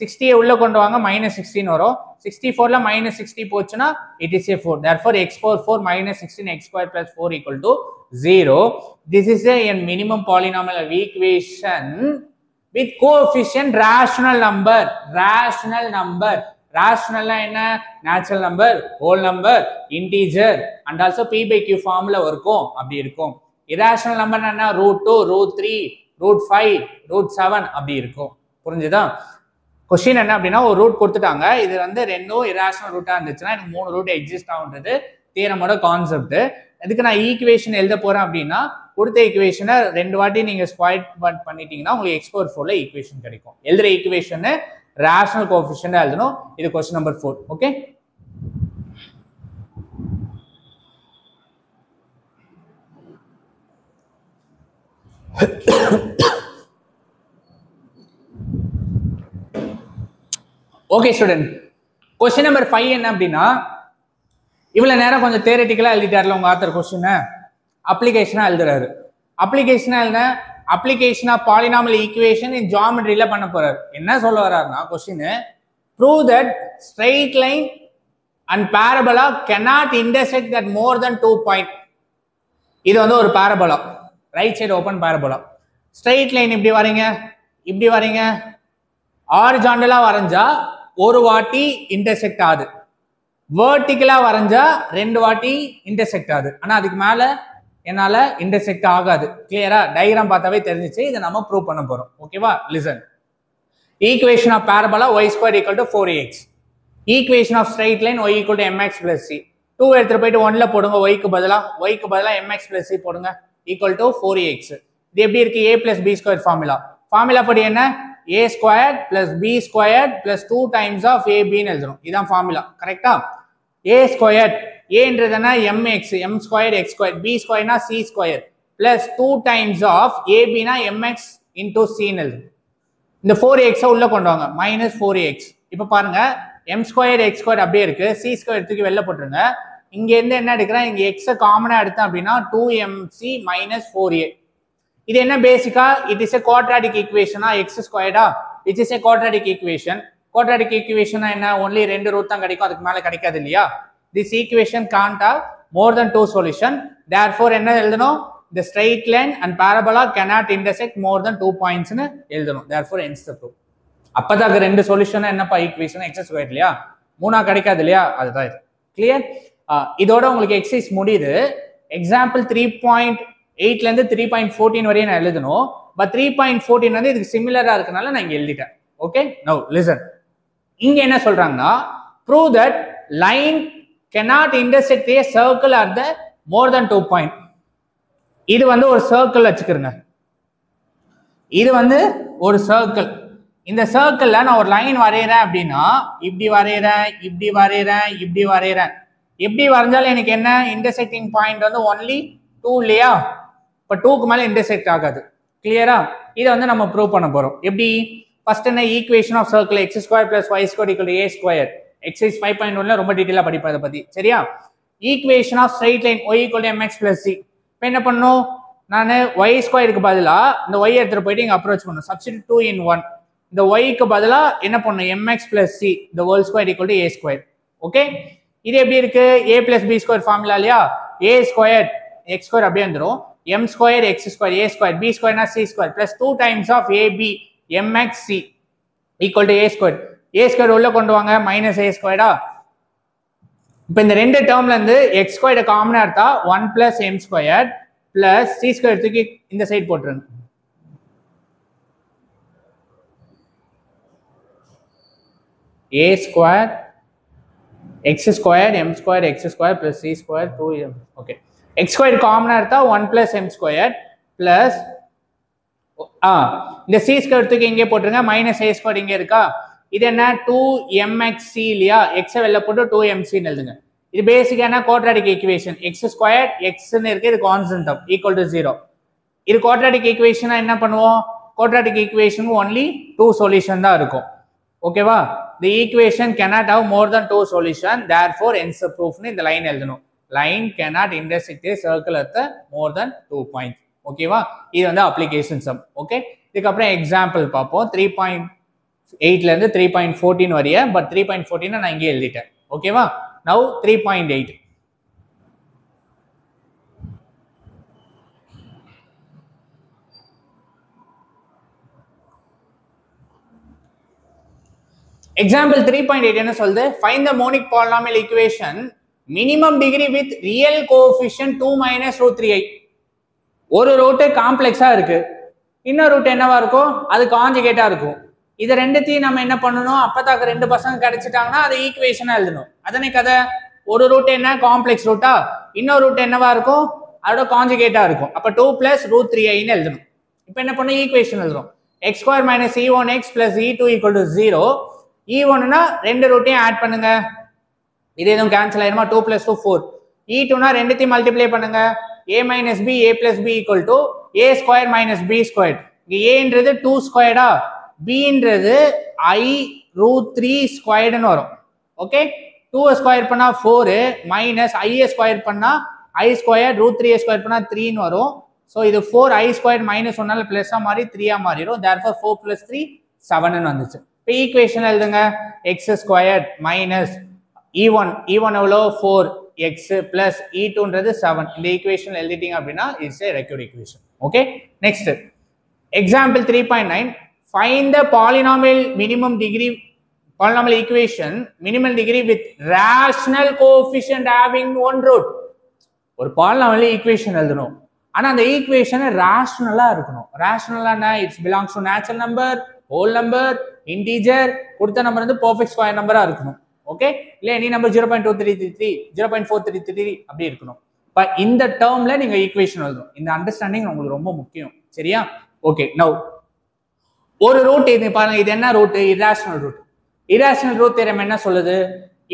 60 உள்ள கொண்டு வாங்க minus 16 வரும். 64 ல minus 60 போச்சுனா it is a 4. Therefore x power 4 minus 16x square plus 4 equal to 0. This is a minimum polynomial equation with coefficient rational number. Rational number. Rational என்ன natural number, whole number, integer and also p by q formula இருக்கும் அப்படி இருக்கும். irrational number என்ன root 2, root 3, root 5, root 7 அப்படி இருக்கும். புரிஞ்சுதா? Question என்ன அப்படின்னா ஒரு ரூட் கொடுத்துட்டாங்க, இது வந்து ரெண்டும் irrational ரூட்டா இருந்துச்சுன்னா எனக்கு 3 ரூட் எக்ஸிஸ்ட் ஆகுன்றது தியரமோட கான்செப்ட். இதுக்கு நான் ஈக்குவேஷன் எழுத போறேன் அப்படின்னா கொடுத்த ஈக்குவேஷனை 2 வாட்டி நீங்க ஸ்கொயர் பண்ணிட்டீங்கன்னா உங்களுக்கு x power 4 ல ஈக்குவேஷன் கிடைக்கும். எழுதுற ஈக்குவேஷன் rational coefficient எழுதணும். இது question number 4. Okay, okay student, question number 5 என்ன அப்படின்னா இவ்வளவு நேரம் கொஞ்சம் தியரிட்டிக்கலா எழுதிட்டார்ல உங்க ஆத்தர், கொஸ்டின் அப்ளிகேஷனா எழுதுறாரு. அப்ளிகேஷனா எழுத application of polynomial equation in geometry ல பண்ண போறாரு. என்ன சொல்ல வர்றாருன்னா question prove that straight line and parabola cannot intersect at more than 2 point. இது வந்து ஒரு parabola, right side open parabola. straight line இப்படி வரீங்க, இப்படி வரீங்க, ஹாரிசான்டலா வரைஞ்சா ஒரு வாட்டி இன்டர்செக்ட் ஆகுது, வெர்டிகலா வரைஞ்சா 2 வாட்டி இன்டர்செக்ட் ஆகுது. ஆனா அதுக்கு மேல என்னால இன்டர்செக்ட் ஆகாது. கிளியரா? டயகிராம் பார்த்தாவே தெரிஞ்சிச்சு. இதை நம்ம ப்ரூவ் பண்ண போறோம். ஓகேவா? Listen. Equation of parabola y square equal to 4ax. Equation of straight line y equal to mx plus c. 2 எடுத்துட்டு போயிட்டு 1ல போடுங்க, y க்கு பதிலா mx plus c போடுங்க, equal to 4ax. இது எப்படி இருக்கு? a plus b square formula. Formula படி என்ன? a squared plus b squared plus 2 times of ab ன்னு எழுதணும். இதான் ஃபார்முலா. கரெக்ட்டா? a squared, a என்றதுனா mx, m squared x squared, b squared னா c squared plus 2 times of ab னா mx into c ன்னு எழுதணும். இந்த 4x உள்ள கொண்டு வாங்க, minus 4x. இப்போ பாருங்க m squared x squared அப்படியே இருக்கு, c squared தூக்கி வெளில போட்டுருங்க. இங்க இருந்து என்ன எடுக்கிறேன்? இங்க x காமனா எடுத்தேன் அப்படின்னா 2mc minus 4a. இது என்ன பேசிக்கா? It is a quadratic equation x squared which is a quadratic equation. quadratic equation என்ன? only 2 ரூட் தான் கிடைக்கும், அதுக்கு மேல கிடைக்காது இல்லையா? this equation can't have more than 2 solution. Therefore என்ன எழுதணும்? the straight line and parabola cannot intersect more than 2 points னு எழுதணும். therefore hence the proof. அப்பதான் 2 சொல்யூஷன் என்னப்பா ஈக்குவேஷன் x ஸ்கொயர் இல்லையா? 3 கிடைக்காது இல்லையா? அதுதான் இது. கிளியர்? இதோட உங்களுக்கு எக்ஸசைஸ் முடியுது. எக்ஸாம்பிள் 3.8ல இருந்து 3.14 வரையும் நான் எழுதணும். பட் 3.14 வந்து இதுக்கு சிமிலரா இருக்கனால நான் இங்க எழுதிட்டேன். ஓகே, நவ லிசன். இங்க என்ன சொல்றாங்கன்னா prove that line cannot intersect a circle at the more than 2 point. இது வந்து ஒரு சர்க்கிள் வச்சுக்கிறேங்க. இது வந்து ஒரு சர்க்கிள். இந்த சர்க்கிள்ல நான் ஒரு லைன் வரையறேன் அப்படின்னா இப்படி வரையறேன், இப்படி வரையறேன், இப்படி வரையறேன். எப்படி வரைஞ்சாலும் எனக்கு என்ன? இன்டர்செக்டிங் பாயிண்ட் வந்து ஒன்லி 2 இல்லையா? இப்போ 2க்கு மேல இன்டர்செக்ட் ஆகாது. கிளியரா? இதை வந்து நம்ம ப்ரூவ் பண்ண போறோம். எப்படி? ஃபர்ஸ்ட் என்ன? Equation of circle x square plus y square equal to a square. Exercise 5.1ல ரொம்ப டீடைலா படிப்போம் இதை பத்தி. சரியா? Equation of straight line y equal to mx plus c. இப்போ என்ன பண்ணும்? நான் y ஸ்கொயருக்கு பதிலா இந்த y எடுத்துட்டு போயிட்டு இங்க அப்ரோச் பண்ணும். Substitute 2 in 1. இந்த y க்கு பதிலா என்ன பண்ணும்? mx plus c the whole square equal to a square. Okay, இது எப்படி இருக்கு? a plus b square formula இல்லையா? a square x square அப்படியே வந்துரும். m square x square a square b square னா c square plus 2 times of ab mx c equal to a square. a square உள்ள கொண்டு வாங்க, minus a square. இப்போ இந்த ரெண்டு டேர்ம்ல இருந்து x square காமனா எடுத்தா 1 plus m square plus c square தூக்கி இந்த சைடு போட்டுருங்க. a square x square m square x square plus c square 2m. Okay, x square காமனா எடுத்தா 1 plus m square plus இந்த c square தூக்கி இங்கே போட்டுருங்க, minus a square இங்கே இருக்கா? இது என்ன? 2mxc இல்லையா? x வெளில போட்டு 2mc ன்னு எழுதுங்க. இது பேசிக்கான quadratic equation. x square x ன்னு இருக்கு, இது கான்ஸ்டன்ட் டேர்ம் ஈக்குவல் டு 0. இது குவாட்ராட்டிக் ஈக்குவேஷனா என்ன பண்ணுவோம்? quadratic equation only 2 solution தான் இருக்கும். ஓகேவா? The equation cannot have more than 2 solution, therefore hence the proof னு இந்த லைன் எழுதணும். Line cannot intersect a circle at the more than 2 points. ஓகேவா? இது வந்து application sum. ஓகே, இதுக்கு அப்புறம் எக்ஸாம்பிள் பார்ப்போம். 3.8 ல இருந்து 3.14 வரைய, பட் 3.14 நான் இங்கே எழுதிட்டேன். ஓகேவா? Now 3.8. Example 3.8 என்ன சொல்லுது? Find the monic polynomial equation minimum degree with real coefficient 2 minus root 3i. ஒரு ரூட் காம்ப்ளெக்ஸா இருக்கு, இன்னொரு ரூட் என்னவா இருக்கும்? அது கான்ஜுகேட்டா இருக்கும். இதை ரெண்டுத்தையும் நம்ம என்ன பண்ணணும்? அப்பதாக்க ரெண்டு பசங்க கிடைச்சிட்டாங்கன்னா அது ஈக்குவேஷனா எழுதணும். அதனை கதை, ஒரு ரூட் என்ன காம்ப்ளெக்ஸ் ரூட்டா, இன்னொரு ரூட் என்னவா இருக்கும்? அதோட கான்ஜுகேட்டா இருக்கும். அப்ப 2 plus root 3i எழுதணும். இப்போ என்ன பண்ணணும்? ஈக்குவேஷன் எழுதுறோம். x square minus e1x plus e2 equal to 0. e1னா ரெண்டு ரூட்டையும் ஆட் பண்ணுங்க, இது எதுவும் கேன்சல் ஆயிருமா? 2 plus 2 4. e2னா ரெண்டுத்தையும் மல்டிப்ளை பண்ணுங்க, a minus b a plus b equal to a square minus b squared. இங்க a ன்றது 2 ஸ்கொயர்டா, b ன்றது i root 3 ஸ்கொயர்டுன்னு வரும். ஓகே, 2 ஸ்கொயர் பண்ணா 4 மைனஸ் i ஸ்கொயர் பண்ணா i ஸ்கொயர் root 3 ஸ்கொயர் பண்ணா 3 ன்னு வரும். ஸோ இது 4 i ஸ்கொயர் மைனஸ் 1 பிளஸ் மாறி 3 மாறிடும். therefore 4 plus 3 7 ன்னு வந்துச்சு. இப்போ ஈக்குவேஷன் எழுதுங்க. x ஸ்கொயர் மைனஸ் e1 எவ்வளோ? 4x plus e2ன்றது 7. இந்த ஈக்குவேஷன் எழுதிட்டீங்க அப்படின்னா it's a recurrent equation. Okay, next example 3.9. find the polynomial minimum degree polynomial equation minimum degree with rational coefficient having one root. ஒரு polynomial equation எழுதணும், ஆனா அந்த equation ரேஷனலா இருக்கணும். ரேஷனலானா it's belongs to natural number, whole number, integer, கொடுத்த number வந்து perfect square நம்பரா இருக்கணும். ஓகே, இல்ல எனி நம்பர் 0.233 0.433 அப்படி இருக்கணும். இப்ப இந்த டேர்ம்ல நீங்க ஈக்குவேஷன் எழுதணும். இந்த அண்டர்ஸ்டாண்டிங் உங்களுக்கு ரொம்ப முக்கியம். சரியா? ஓகே, நவ் ஒரு ரூட் இது பாருங்க, இது என்ன root? Irrational root. Irrational root theorem என்ன சொல்லுது?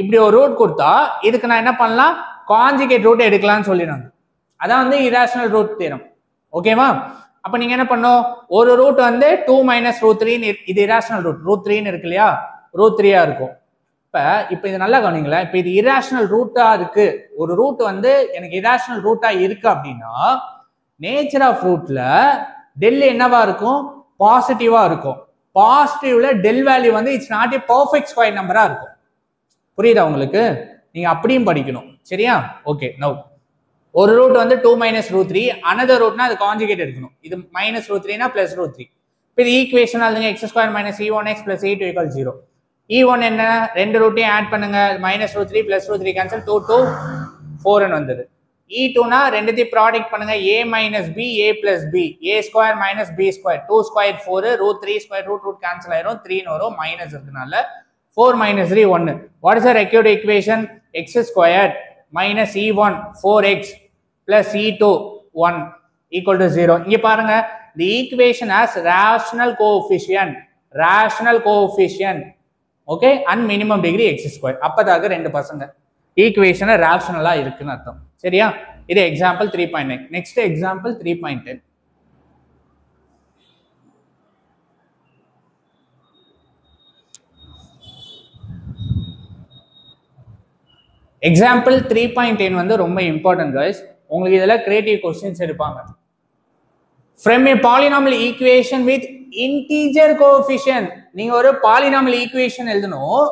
இப்படி ஒரு ரூட் கொடுத்தா இதுக்கு நான் என்ன பண்ணலாம்? கான்ஜுகேட் ரூட் எடுக்கலாம்னு சொல்லிடுறாங்க. அதான் வந்து இர்ரேஷனல் ரூட் தியரம். ஓகேவா? அப்ப நீங்க என்ன பண்ணும்? ஒரு ரூட் வந்து 2 minus root 3, இது இர்ரேஷனல் ரூட், root 3 இருக்கு இல்லையா, root 3 இருக்கும். இப்ப இது நல்லா கவனிங்களேன். இப்ப இது இர்ரேஷனல் ரூட்டா இருக்கு, ஒரு ரூட் வந்து எனக்கு இர்ரேஷனல் ரூட்டா இருக்கு அப்படின்னா நேச்சர் ஆஃப் ரூட்ல டெல் என்னவா இருக்கும்? பாசிட்டிவா இருக்கும். பாசிட்டிவ்ல டெல் வேல்யூ வந்து it's not a perfect square நம்பரா இருக்கும். புரியுதா உங்களுக்கு? நீங்க அப்படியும் படிக்கணும். சரியா? ஓகே, நவ் ஒரு ரூட் வந்து 2 minus root 3, another ரூட்னா அது கான்ஜுகேட் எடுக்கணும். இது minus root 3னா plus root 3. இப்போ இது ஈக்குவேஷன் எழுதுங்க. x square minus e1x plus e2 equal 0. e1 என்ன? ரெண்டு ரூட்டையும் ஆட் பண்ணுங்க, minus root 3 plus root 3 cancel, 2 2 4 ன்னு வந்தது. e2னா ரெண்டுத்தையும் ப்ராடக்ட் பண்ணுங்க, a minus b a plus b, a square minus b square, 2 square 4, root 3 square root cancel ஆயிரும், 3 ன்னு வரும், மைனஸ் இருக்கனால 4 minus 3 1. What is the required equation? x square minus e1 4x plus e2 1 equal to 0. இங்க பாருங்க, the equation has rational coefficient, okay, and minimum degree x square. அப்பதாக ரெண்டு பசங்க equation ரேஷனலா இருக்குன்னு அர்த்தம். சரியா? இது எக்ஸாம்பிள் 3.9. Next example 3.10. எக்ஸாம்பிள் 3.10 வந்து ரொம்ப இம்பார்ட்டன்ட் गाइस. உங்களுக்கு இதெல்லாம் கிரியேட்டிவ் क्वेश्चंस எடுப்பாங்க. From a polynomial equation with integer coefficient, நீங்க ஒரு polynomial equation எழுதணும்,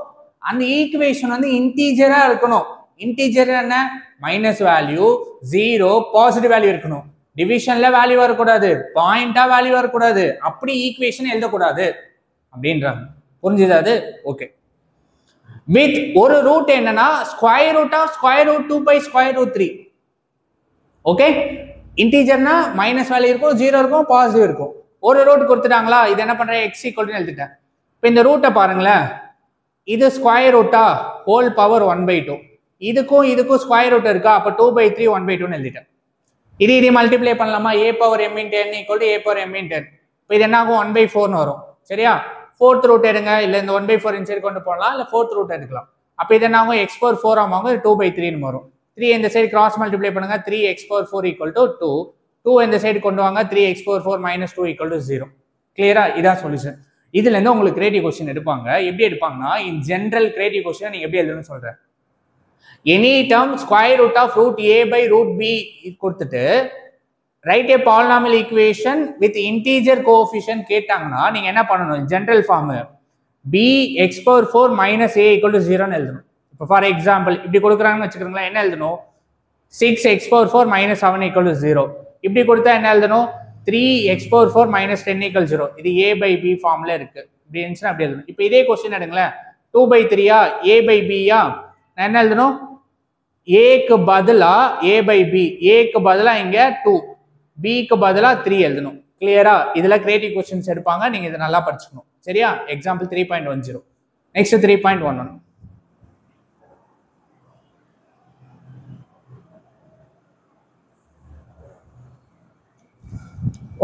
அந்த ஈக்குவேஷன் வந்து இன்டீஜரா இருக்கணும். இன்டீஜர் என்ன? மைனஸ் வேல்யூ, 0, பாசிட்டிவ் வேல்யூ இருக்கணும். டிவிஷன்ல வேல்யூ வரக்கூடாது, பாயிண்டா வேல்யூ வரக்கூடாது, அப்படி ஈக்குவேஷன் எழுதக்கூடாது அப்படின்றாங்க. புரிஞ்சுதா அது? ஓகே. வித் ஒரு ரூட் என்னன்னா square root of square root 2 by square root 3. Okay, இன்டீஜர்னா மைனஸ் வேல்யூ இருக்கும், 0 இருக்கும், பாசிட்டிவ் இருக்கும். ஒரு ரூட் கொடுத்துட்டாங்களா, இது என்ன பண்றேன்? எக்ஸ் ஈக்குவல்னு எழுதிட்டேன். இப்போ இந்த ரூட்டை பாருங்களேன், இது ஸ்கொயர் ரூட்டா, ஹோல் பவர் 1/2. இதுக்கும் இதுக்கும் ஸ்கொயர் ரூட் இருக்கா, அப்போ 2/3 1/2ன்னு எழுதிட்டேன். இது மல்டிப்ளை பண்ணலாமா? a power m into n equal to a power m into n. இப்போ இது என்ன ஆகும்? 1/4ன்னு வரும். சரியா? ஃபோர்த் ரூட் எடுங்க, இல்லை இந்த 1/4 இன்சைடு கொண்டு போகலாம், இல்லை ஃபோர்த் ரூட் எடுக்கலாம். அப்போ இது என்ன ஆகும்? x power 4 ஆகும், 2/3ன்னு வரும். 3 இந்த சைடு கிராஸ் மல்டிப்ளை பண்ணுங்க, 3x power 4 equal to 2. 2 இந்த சைடு கொண்டு வாங்க, 3x power 4 minus 2 equal to 0. கிளியரா? இதான் சொல்யூஷன். இதுல இருந்து உங்களுக்கு கிரியேட்டிவ் கொஸ்டின் எடுப்பாங்க. எப்படி எடுப்பாங்கன்னா, இன் ஜெனரல் கிரியேட்டிவ் கொஸ்டின் நீங்க எப்படி எழுதணும்னு சொல்றேன். Any term square root of root a by root b கொடுத்துட்டு write a polynomial equation with integer coefficient கேட்டாங்கன்னா நீங்க என்ன பண்ணணும்? General form b x power 4 minus a equal to 0 ன்னு எழுதணும். இப்போ ஃபார் எக்ஸாம்பிள் இப்படி கொடுக்குறாங்கன்னு வச்சுக்கிறீங்களா, என்ன எழுதணும்? 6x power 4 minus 7 equal to 0. இப்படி கொடுத்தா என்ன எழுதணும்? 3x power 4 minus 10 equal to 0. இது a by b ஃபார்ம்ல இருக்கு. இப்படி இருந்துச்சுன்னா அப்படி எழுதணும். இப்போ இதே கொஸ்டின் எடுங்களேன். 2/3 a by b நான் என்ன எழுதணும்? a க்கு பதிலா a by b, a க்கு பதிலா இங்க 2, b க்கு பதிலா 3 எழுதணும். கிளியரா? இதுல கிரியேட்டிவ் கொஸ்டின்ஸ் எடுப்பாங்க. நீங்க இதை நல்லா படிச்சுக்கணும். சரியா? Example 3.10. Next 3.11.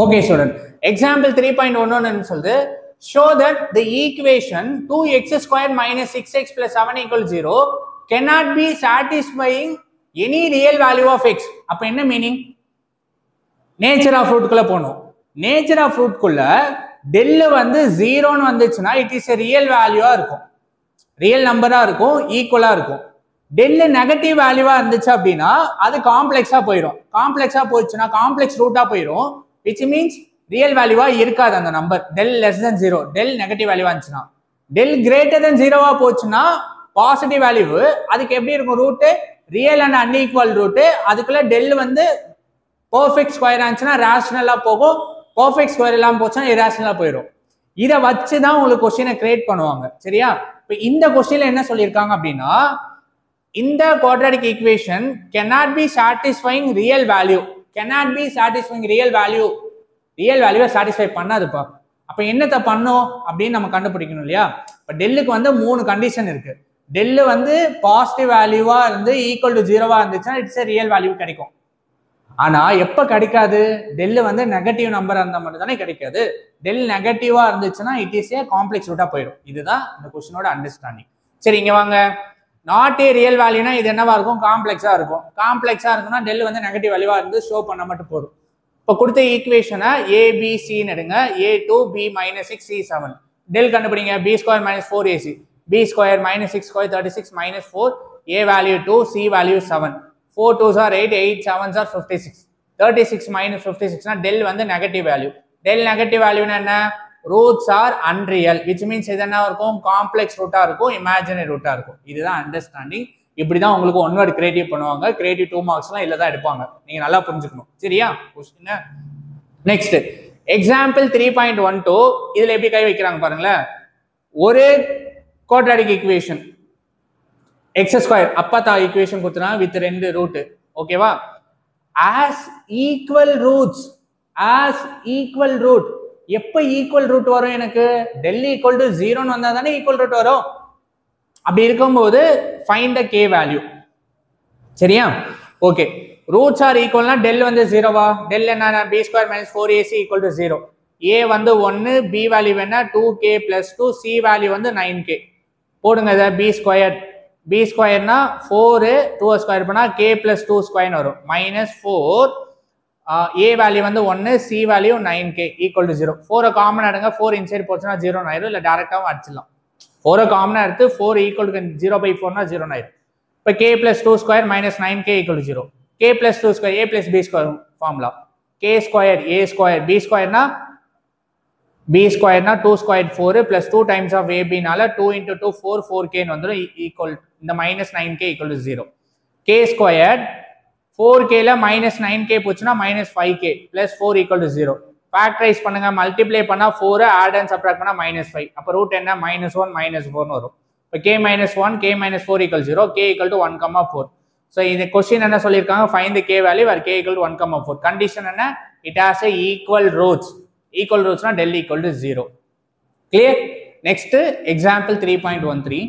Okay student, example 3.11 சொல்லுது show that the equation 2x squared minus 6x plus 7 equal 0 cannot be satisfying any real value of x. அப்ப என்ன மீனிங்? நேச்சர் ஆஃப் ரூட்குள்ள போகணும். நேச்சர் ஆஃப் ரூட்குள்ள டெல் வந்து 0ன்னு வந்துச்சுன்னா இட் இஸ் எ ரியல் வேல்யூவா இருக்கும், real நம்பரா இருக்கும், ஈக்குவலா இருக்கும். டெல் நெகட்டிவ் வேல்யூவா இருந்துச்சு அப்படின்னா அது காம்ப்ளெக்ஸா போயிடும். காம்ப்ளெக்ஸா போச்சுன்னா காம்ப்ளெக்ஸ் ரூட்டா போயிடும், which means ரியல் வேல்யூவா இருக்காது அந்த number. Del less then 0, del negative வேல்யூவா இருந்துச்சுன்னா. டெல் கிரேட்டர் தென் 0வா போச்சுன்னா பாசிட்டிவ் வேல்யூ. அதுக்கு எப்படி இருக்கும்? Root real and unequal root. அதுக்குள்ள டெல் வந்து பர்ஃபெக்ட் ஸ்கொயர் ஆச்சுன்னா ரேஷனலா போகும், பர்ஃபெக்ட் ஸ்கொயர் எல்லாம் போச்சுன்னா இரேஷனலா போயிடும். இதை வச்சு தான் உங்களுக்கு கொஸ்டினை கிரியேட் பண்ணுவாங்க. சரியா? இப்போ இந்த கொஸ்டின்ல என்ன சொல்லியிருக்காங்க அப்படின்னா, இந்த quadratic equation cannot be satisfying real value, cannot be satisfying real value, real வேல்யூவை சாட்டிஸ்ஃபை பண்ணாதுப்பா. அப்போ என்னத்தை பண்ணும் அப்படின்னு நம்ம கண்டுபிடிக்கணும் இல்லையா? இப்போ டெல்லுக்கு வந்து 3 கண்டிஷன் இருக்கு. டெல்லு வந்து பாசிட்டிவ் வேல்யூவா இருந்து ஈக்குவல் டு 0வா இருந்துச்சுன்னா இட்ஸ் ரியல் வேல்யூ கிடைக்கும். ஆனா எப்ப கிடைக்காது? டெல் வந்து நெகட்டிவ் நம்பரா இருந்தா மட்டும் தானே கிடைக்காது. டெல் நெகட்டிவா இருந்துச்சுன்னா இட் இஸ் ஏ காம்ப்ளெக்ஸ் ரூட்டா போயிடும். இதுதான் இந்த கொஸ்டினோட அண்டர்ஸ்டாண்டிங். சரி, இங்க வாங்க. நாட் ஏ ரியல் வேல்யூனா இது என்னவா இருக்கும்? காம்ப்ளெக்ஸா இருக்கும். காம்ப்ளெக்ஸா இருக்குன்னா டெல் வந்து நெகட்டிவ் வேல்யூவா இருந்து ஷோ பண்ண மட்டும் போதும். இப்போ கொடுத்த ஈக்குவேஷனை ஏபிசின்னு எடுங்க. a2 b minus 6 c7. Del கண்டுபிடிங்க. b square minus 4ac, b square minus 6 square 36 minus 4, a value 2, c value 7, 4 2s are 8, 8 7s are 56. 36 minus 56 னா டெல் வந்து நெகட்டிவ் வேல்யூ. டெல் நெகட்டிவ் வேல்யூனா என்ன? Roots R unreal, which means இது என்ன இருக்கும்? Complex ரூட்டா இருக்கும், imaginary ரூட்டா இருக்கும். இதுதான் அண்டர்ஸ்டாண்டிங். இப்படிதான் உங்களுக்கு ஒன் வேர்ட் கிரியேட்டிவ் பண்ணுவாங்க. கிரியேட்டிவ் 2 மார்க்ஸ்லாம் இல்ல தான் எடுப்பாங்க. நீங்க நல்லா புரிஞ்சுக்கணும். சரியா? Question next example 3.12. இதுல எப்படி கை வைக்கிறாங்க பாருங்களேன். ஒரு குவாட்ராட்டிக் ஈக்குவேஷன் x ஸ்கொயர் அப்பா ஈக்குவேஷன் கொடுத்துனா வித் 2 ரூட். ஓகேவா? As equal roots, as equal root. எப்ப ஈக்குவல் ரூட் வரும்? எனக்கு டெல் ஈக்குவல் டு 0ன்னு வந்தா தானே ஈக்குவல் ரூட் வரும். அப்படி இருக்கும்போது ஃபைண்ட் த k வேல்யூ. சரியா? ஓகே, ரூட்ஸ் ஆர் ஈக்குவல்னா டெல் வந்து 0வா? டெல் என்ன? b square minus 4ac equal to 0. a வந்து 1, b வேல்யூ என்ன? 2k பிளஸ் 2, c வேல்யூ வந்து 9k. போடுங்க இதை. b ஸ்கொயர், b ஸ்கொயர்னா 4, 2 ஸ்கொயர் பண்ணா k பிளஸ் 2 ஸ்கொயர் வரும். மைனஸ் 4, a வேல்யூ வந்து 1, c value 9k equal to 0. 4 common எடுங்க. 4 இன்சைட் போச்சுன்னா 0 ஆயிரும். இல்லை டேரக்டாவும் அடிச்சிடலாம். 4 காமனா எடுத்து 4 ஈக்குவல் டு 0/4னா 0 ஆயிரும். இப்போ k plus 2 square minus 9k equal to 0. k plus 2 square a plus b square formula. k square a square b ஸ்கொயர்னா b ஸ்கொயர்னா 2 square 4 plus 2 times of ab னால 2 into 2 4, 4k வந்துடும். ஈக்குவல் இந்த minus 9k equal to 0. k square 4k ல minus 9k போச்சுன்னா minus 5k plus 4 equal to 0. Factorise பண்ணுங்க. Multiply பண்ணா 4, add and subtract பண்ணா மைனஸ் 5. அப்போ ரூட் என்ன? -1 -4 வரும். இப்போ k -1 k -4 equal 0, k equal to 1,4. So இந்த கொஸ்டின் என்ன சொல்லியிருக்காங்க? Find the k value where k equal to 1,4. Condition என்ன? It has a equal roots. Equal ரூட்ஸ்னா del equal to 0. Clear? Next example 3.13.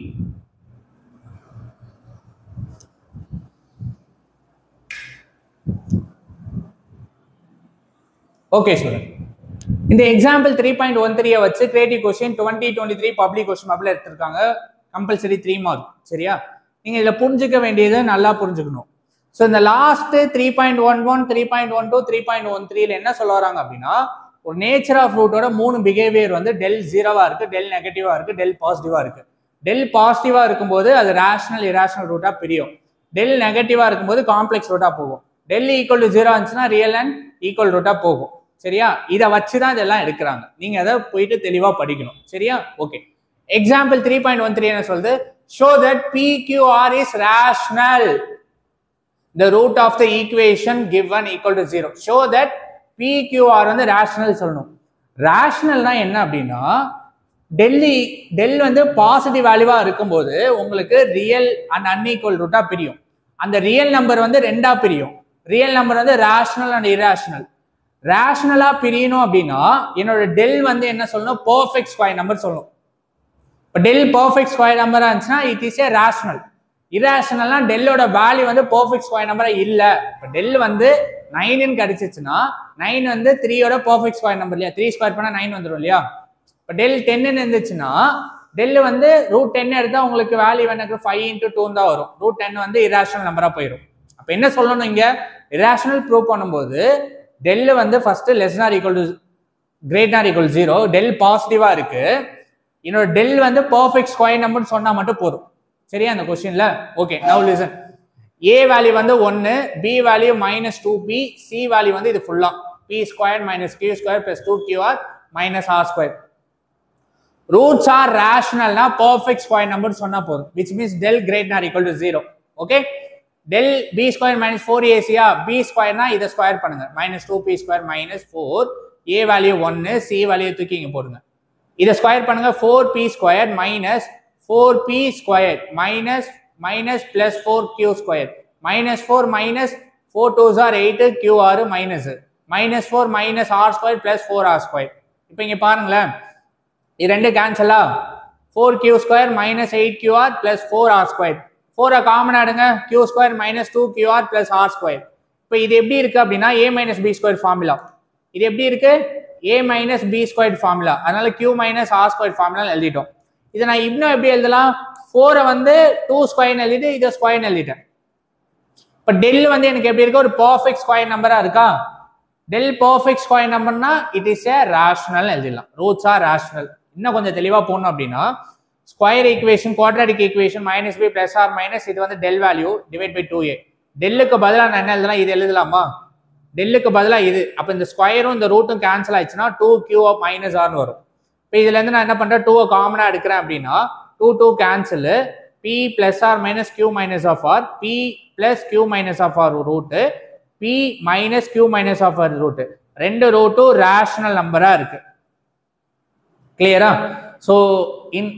Okay student, இந்த example 3.13 வச்சு creative question 2023 public question பேப்பர்ல எடுத்திருக்காங்க. Compulsory 3 mark. சரியா? நீங்க இதுல புரிஞ்சுக்க வேண்டியது நல்லா புரிஞ்சுக்கணும். ஸோ இந்த லாஸ்ட் 3.11, 3.12, 3.13 என்ன சொல்ல வராங்க அப்படின்னா, ஒரு நேச்சர் ஆஃப் ரூட்டோட 3 பிஹேவியர் வந்து டெல் ஜீரோவா இருக்கு, டெல் நெகட்டிவா இருக்கு, டெல் பாசிட்டிவா இருக்கு. டெல் பாசிட்டிவா இருக்கும்போது அது ரேஷனல் இராஷனல் ரூட்டா பிரியும். டெல் நெகட்டிவா இருக்கும்போது காம்ப்ளெக்ஸ் ரூட்டா போகும். டெல் ஈக்குவல் டு 0 இருந்துச்சுன்னா ரியல் அண்ட் ஈக்குவல் ரூட்டா போகும். சரியா? இதை வச்சுதான் இதெல்லாம் எடுக்கிறாங்க. நீங்க அதை போயிட்டு தெளிவா படிக்கணும். சரியா? ஓகே. எக்ஸாம்பிள் 3.13 என்ன சொல்லுது? show that PQR is rational. The root of the equation given equal to 0. show that PQR வந்து rational சொல்லணும். rationalனா என்ன அப்படின்னா டெல் வந்து பாசிட்டிவ் வேல்யூவா இருக்கும்போது உங்களுக்கு ரியல் அண்ட் அன்ஈக்குவல் ரூட்டா பிரியும். அந்த ரியல் நம்பர் வந்து ரெண்டா பிரியும். ரியல் நம்பர் வந்து ரேஷனல் அண்ட் இராஷனல். ரேஷனலா பிரியணும் அப்படின்னா என்னோட டெல் வந்து என்ன சொல்லணும்? பெர்ஃபெக்ட் ஸ்கொயர் நம்பர் சொல்லணும். இப்போ டெல் பெர்ஃபெக்ட் ஸ்கொயர் நம்பரா இருந்துச்சுன்னா இட் இஸ் ஏ ரேஷனல். இராஷனல்னா டெல்லோட வேல்யூ வந்து பெர்ஃபெக்ட் ஸ்கொயர் நம்பரா இல்ல. இப்போ டெல் வந்து 9ன்னு கிடைச்சிச்சுன்னா 9 வந்து 3யோட பெர்ஃபெக்ட் ஸ்கொயர் நம்பர் இல்லையா? 3 ஸ்கொயர் பண்ணா 9 வந்துடும் இல்லையா? இப்போ டெல் 10ன்னு இருந்துச்சுன்னா டெல் வந்து √10 எடுத்தா உங்களுக்கு வேல்யூ எனக்கு 5 × 2 தான் வரும். √10 வந்து இராஷனல் நம்பரா போயிடும். அப்போ என்ன சொல்லணும் இங்க? இராஷனல் ப்ரூவ் பண்ணும்போது டெல் வந்து first less or equal to great or equal 0, del பாசிட்டிவா இருக்கு. என்னோட டெல் வந்து பெர்ஃபெக்ட் ஸ்கொயர் நம்பர்னு சொன்னா மட்டும் போதும். சரியா அந்த கொஸ்டின்ல? Okay, now listen. A value வந்து 1, B value -2p, C value வந்து இது ஃபுல்லா p² - q² + 2qr - r². roots are rational na perfect square number சொன்னா போதும், which means del greater than or equal to 0. okay, del b² - 4ac b square na இத square பண்ணுங்க, -2p² - 4, a value 1, c value தூக்கி இங்க போடுங்க. இத square பண்ணுங்க, 4p² - 4p² minus plus 4q², -4 minus 4 2s are 8, q are -4 minus r² plus 4r². இப்போ இங்க பாருங்களேன், இது ரெண்டு கேன்சலா, 4q² minus 8qr plus 4r². 4 common ஆடுங்க, q² minus 2qr plus r². இப்போ இது எப்படி இருக்கு அப்படின்னா a minus b² ஃபார்முலா. இது எப்படி இருக்கு? a minus b² formula. அதனால q minus r² ஃபார்முலா எழுதிட்டோம். இதை நான் இன்னும் எப்படி எழுதலாம்? 4 வந்து 2 ஸ்கொயர் எழுதிட்டு இதை ஸ்கொயர் எழுதிட்டேன். இப்போ டெல் வந்து எனக்கு எப்படி இருக்கு? ஒரு பர்ஃபெக்ட் ஸ்கொயர் நம்பரா இருக்கா? டெல் பர்ஃபெக்ட் ஸ்கொயர் நம்பர்னா இட் இஸ் ஏ ரேஷனல் எழுதிடலாம். Roots are rational. இன்னும் கொஞ்சம் தெளிவா போகணும் அப்படின்னா square equation, quadratic equation -b + r- இது வந்து del value divide by 2a. டெல்லுக்கு பதிலாக நான் என்ன எழுதலாம்? இது எழுதலாமா? டெல்லுக்கு பதிலாக இது. அப்போ இந்த ஸ்கொயரும் இந்த ரூட்டும் கேன்சல் ஆயிடுச்சுன்னா 2q - r வரும். இப்போ இதுல இருந்து நான் என்ன பண்றேன்? 2 காமனா எடுக்கிறேன் அப்படின்னா 2 cancel, p + r - q - of r, p + q - of r root, p - q - of r root. ரெண்டு ரூட்டும் ரேஷனல் நம்பரா இருக்கு. கிளியரா? ஸோ இன்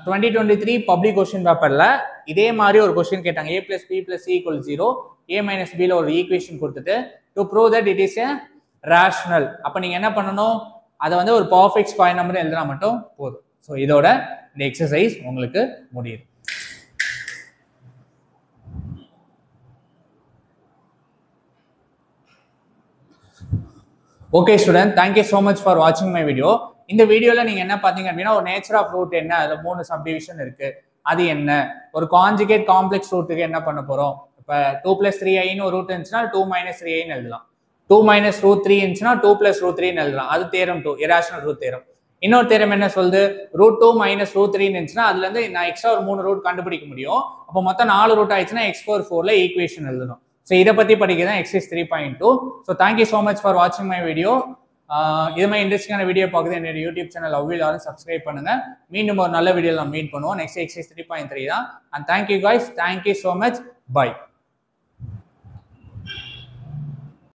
2023 பப்ளிக் கொஸ்டின் பேப்பர்ல இதே மாதிரி ஒரு கொஸ்டின் கேட்டாங்க. a + b + c = 0, a - b ல ஒரு ஈக்குவேஷன் கொடுத்துட்டு to prove that it is a rational. அப்ப நீங்க என்ன பண்ணணும்? அதை வந்து ஒரு பர்ஃபெக்ட் ஸ்கொயர் நம்பர் எழுதினா மட்டும் போதும். ஸோ இதோட இந்த எக்ஸசைஸ் உங்களுக்கு முடியுது. Okay student, thank you so much for வாட்சிங் மை வீடியோ. இந்த வீடியோவில் நீங்கள் என்ன பார்த்தீங்க அப்படின்னா ஒரு நேச்சர் ஆஃப் ரூட் என்ன, அதில் 3 சப்டிவிஷன் இருக்கு, அது என்ன, ஒரு கான்ஜுகேட் காம்ப்ளெக்ஸ் ரூட்டுக்கு என்ன பண்ண போகிறோம். இப்போ 2 + 3i ஒரு ரூட் இருந்துச்சுன்னா 2 - 3i எழுதலாம். 2 - √3 இருந்துச்சுன்னா 2 + √3 எழுதலாம். அது தேரம் 2, இராஷனல் ரூட் தேரம். இன்னொரு தேரம் என்ன சொல்லுது? √2 - √3 இருந்துச்சுன்னா அதுல இருந்து நான் எக்ஸ்ட்ரா ஒரு 3 ரூட் கண்டுபிடிக்க முடியும். அப்போ மொத்தம் 4 ரூட் ஆயிடுச்சுன்னா x⁴ ஈக்குவேஷன் எழுதணும். ஸோ இதை பத்தி படிக்கிறேன் exercise 3.2. So thank you so much for வாட்சிங் மை வீடியோ. இது மாதிரி இன்ட்ரெஸ்டிங்கான வீடியோ பார்க்குறது என்னோட யூடியூப் சேனல் லவ்வி லாரன்ஸ் சப்ஸ்கிரைப் பண்ணுங்க. மீண்டும் ஒரு நல்ல வீடியோ நம்ம மீட் பண்ணுவோம். நெக்ஸ்ட் எக்ஸசைஸ் 3.3 தான். And thank you guys, thank you so much, by.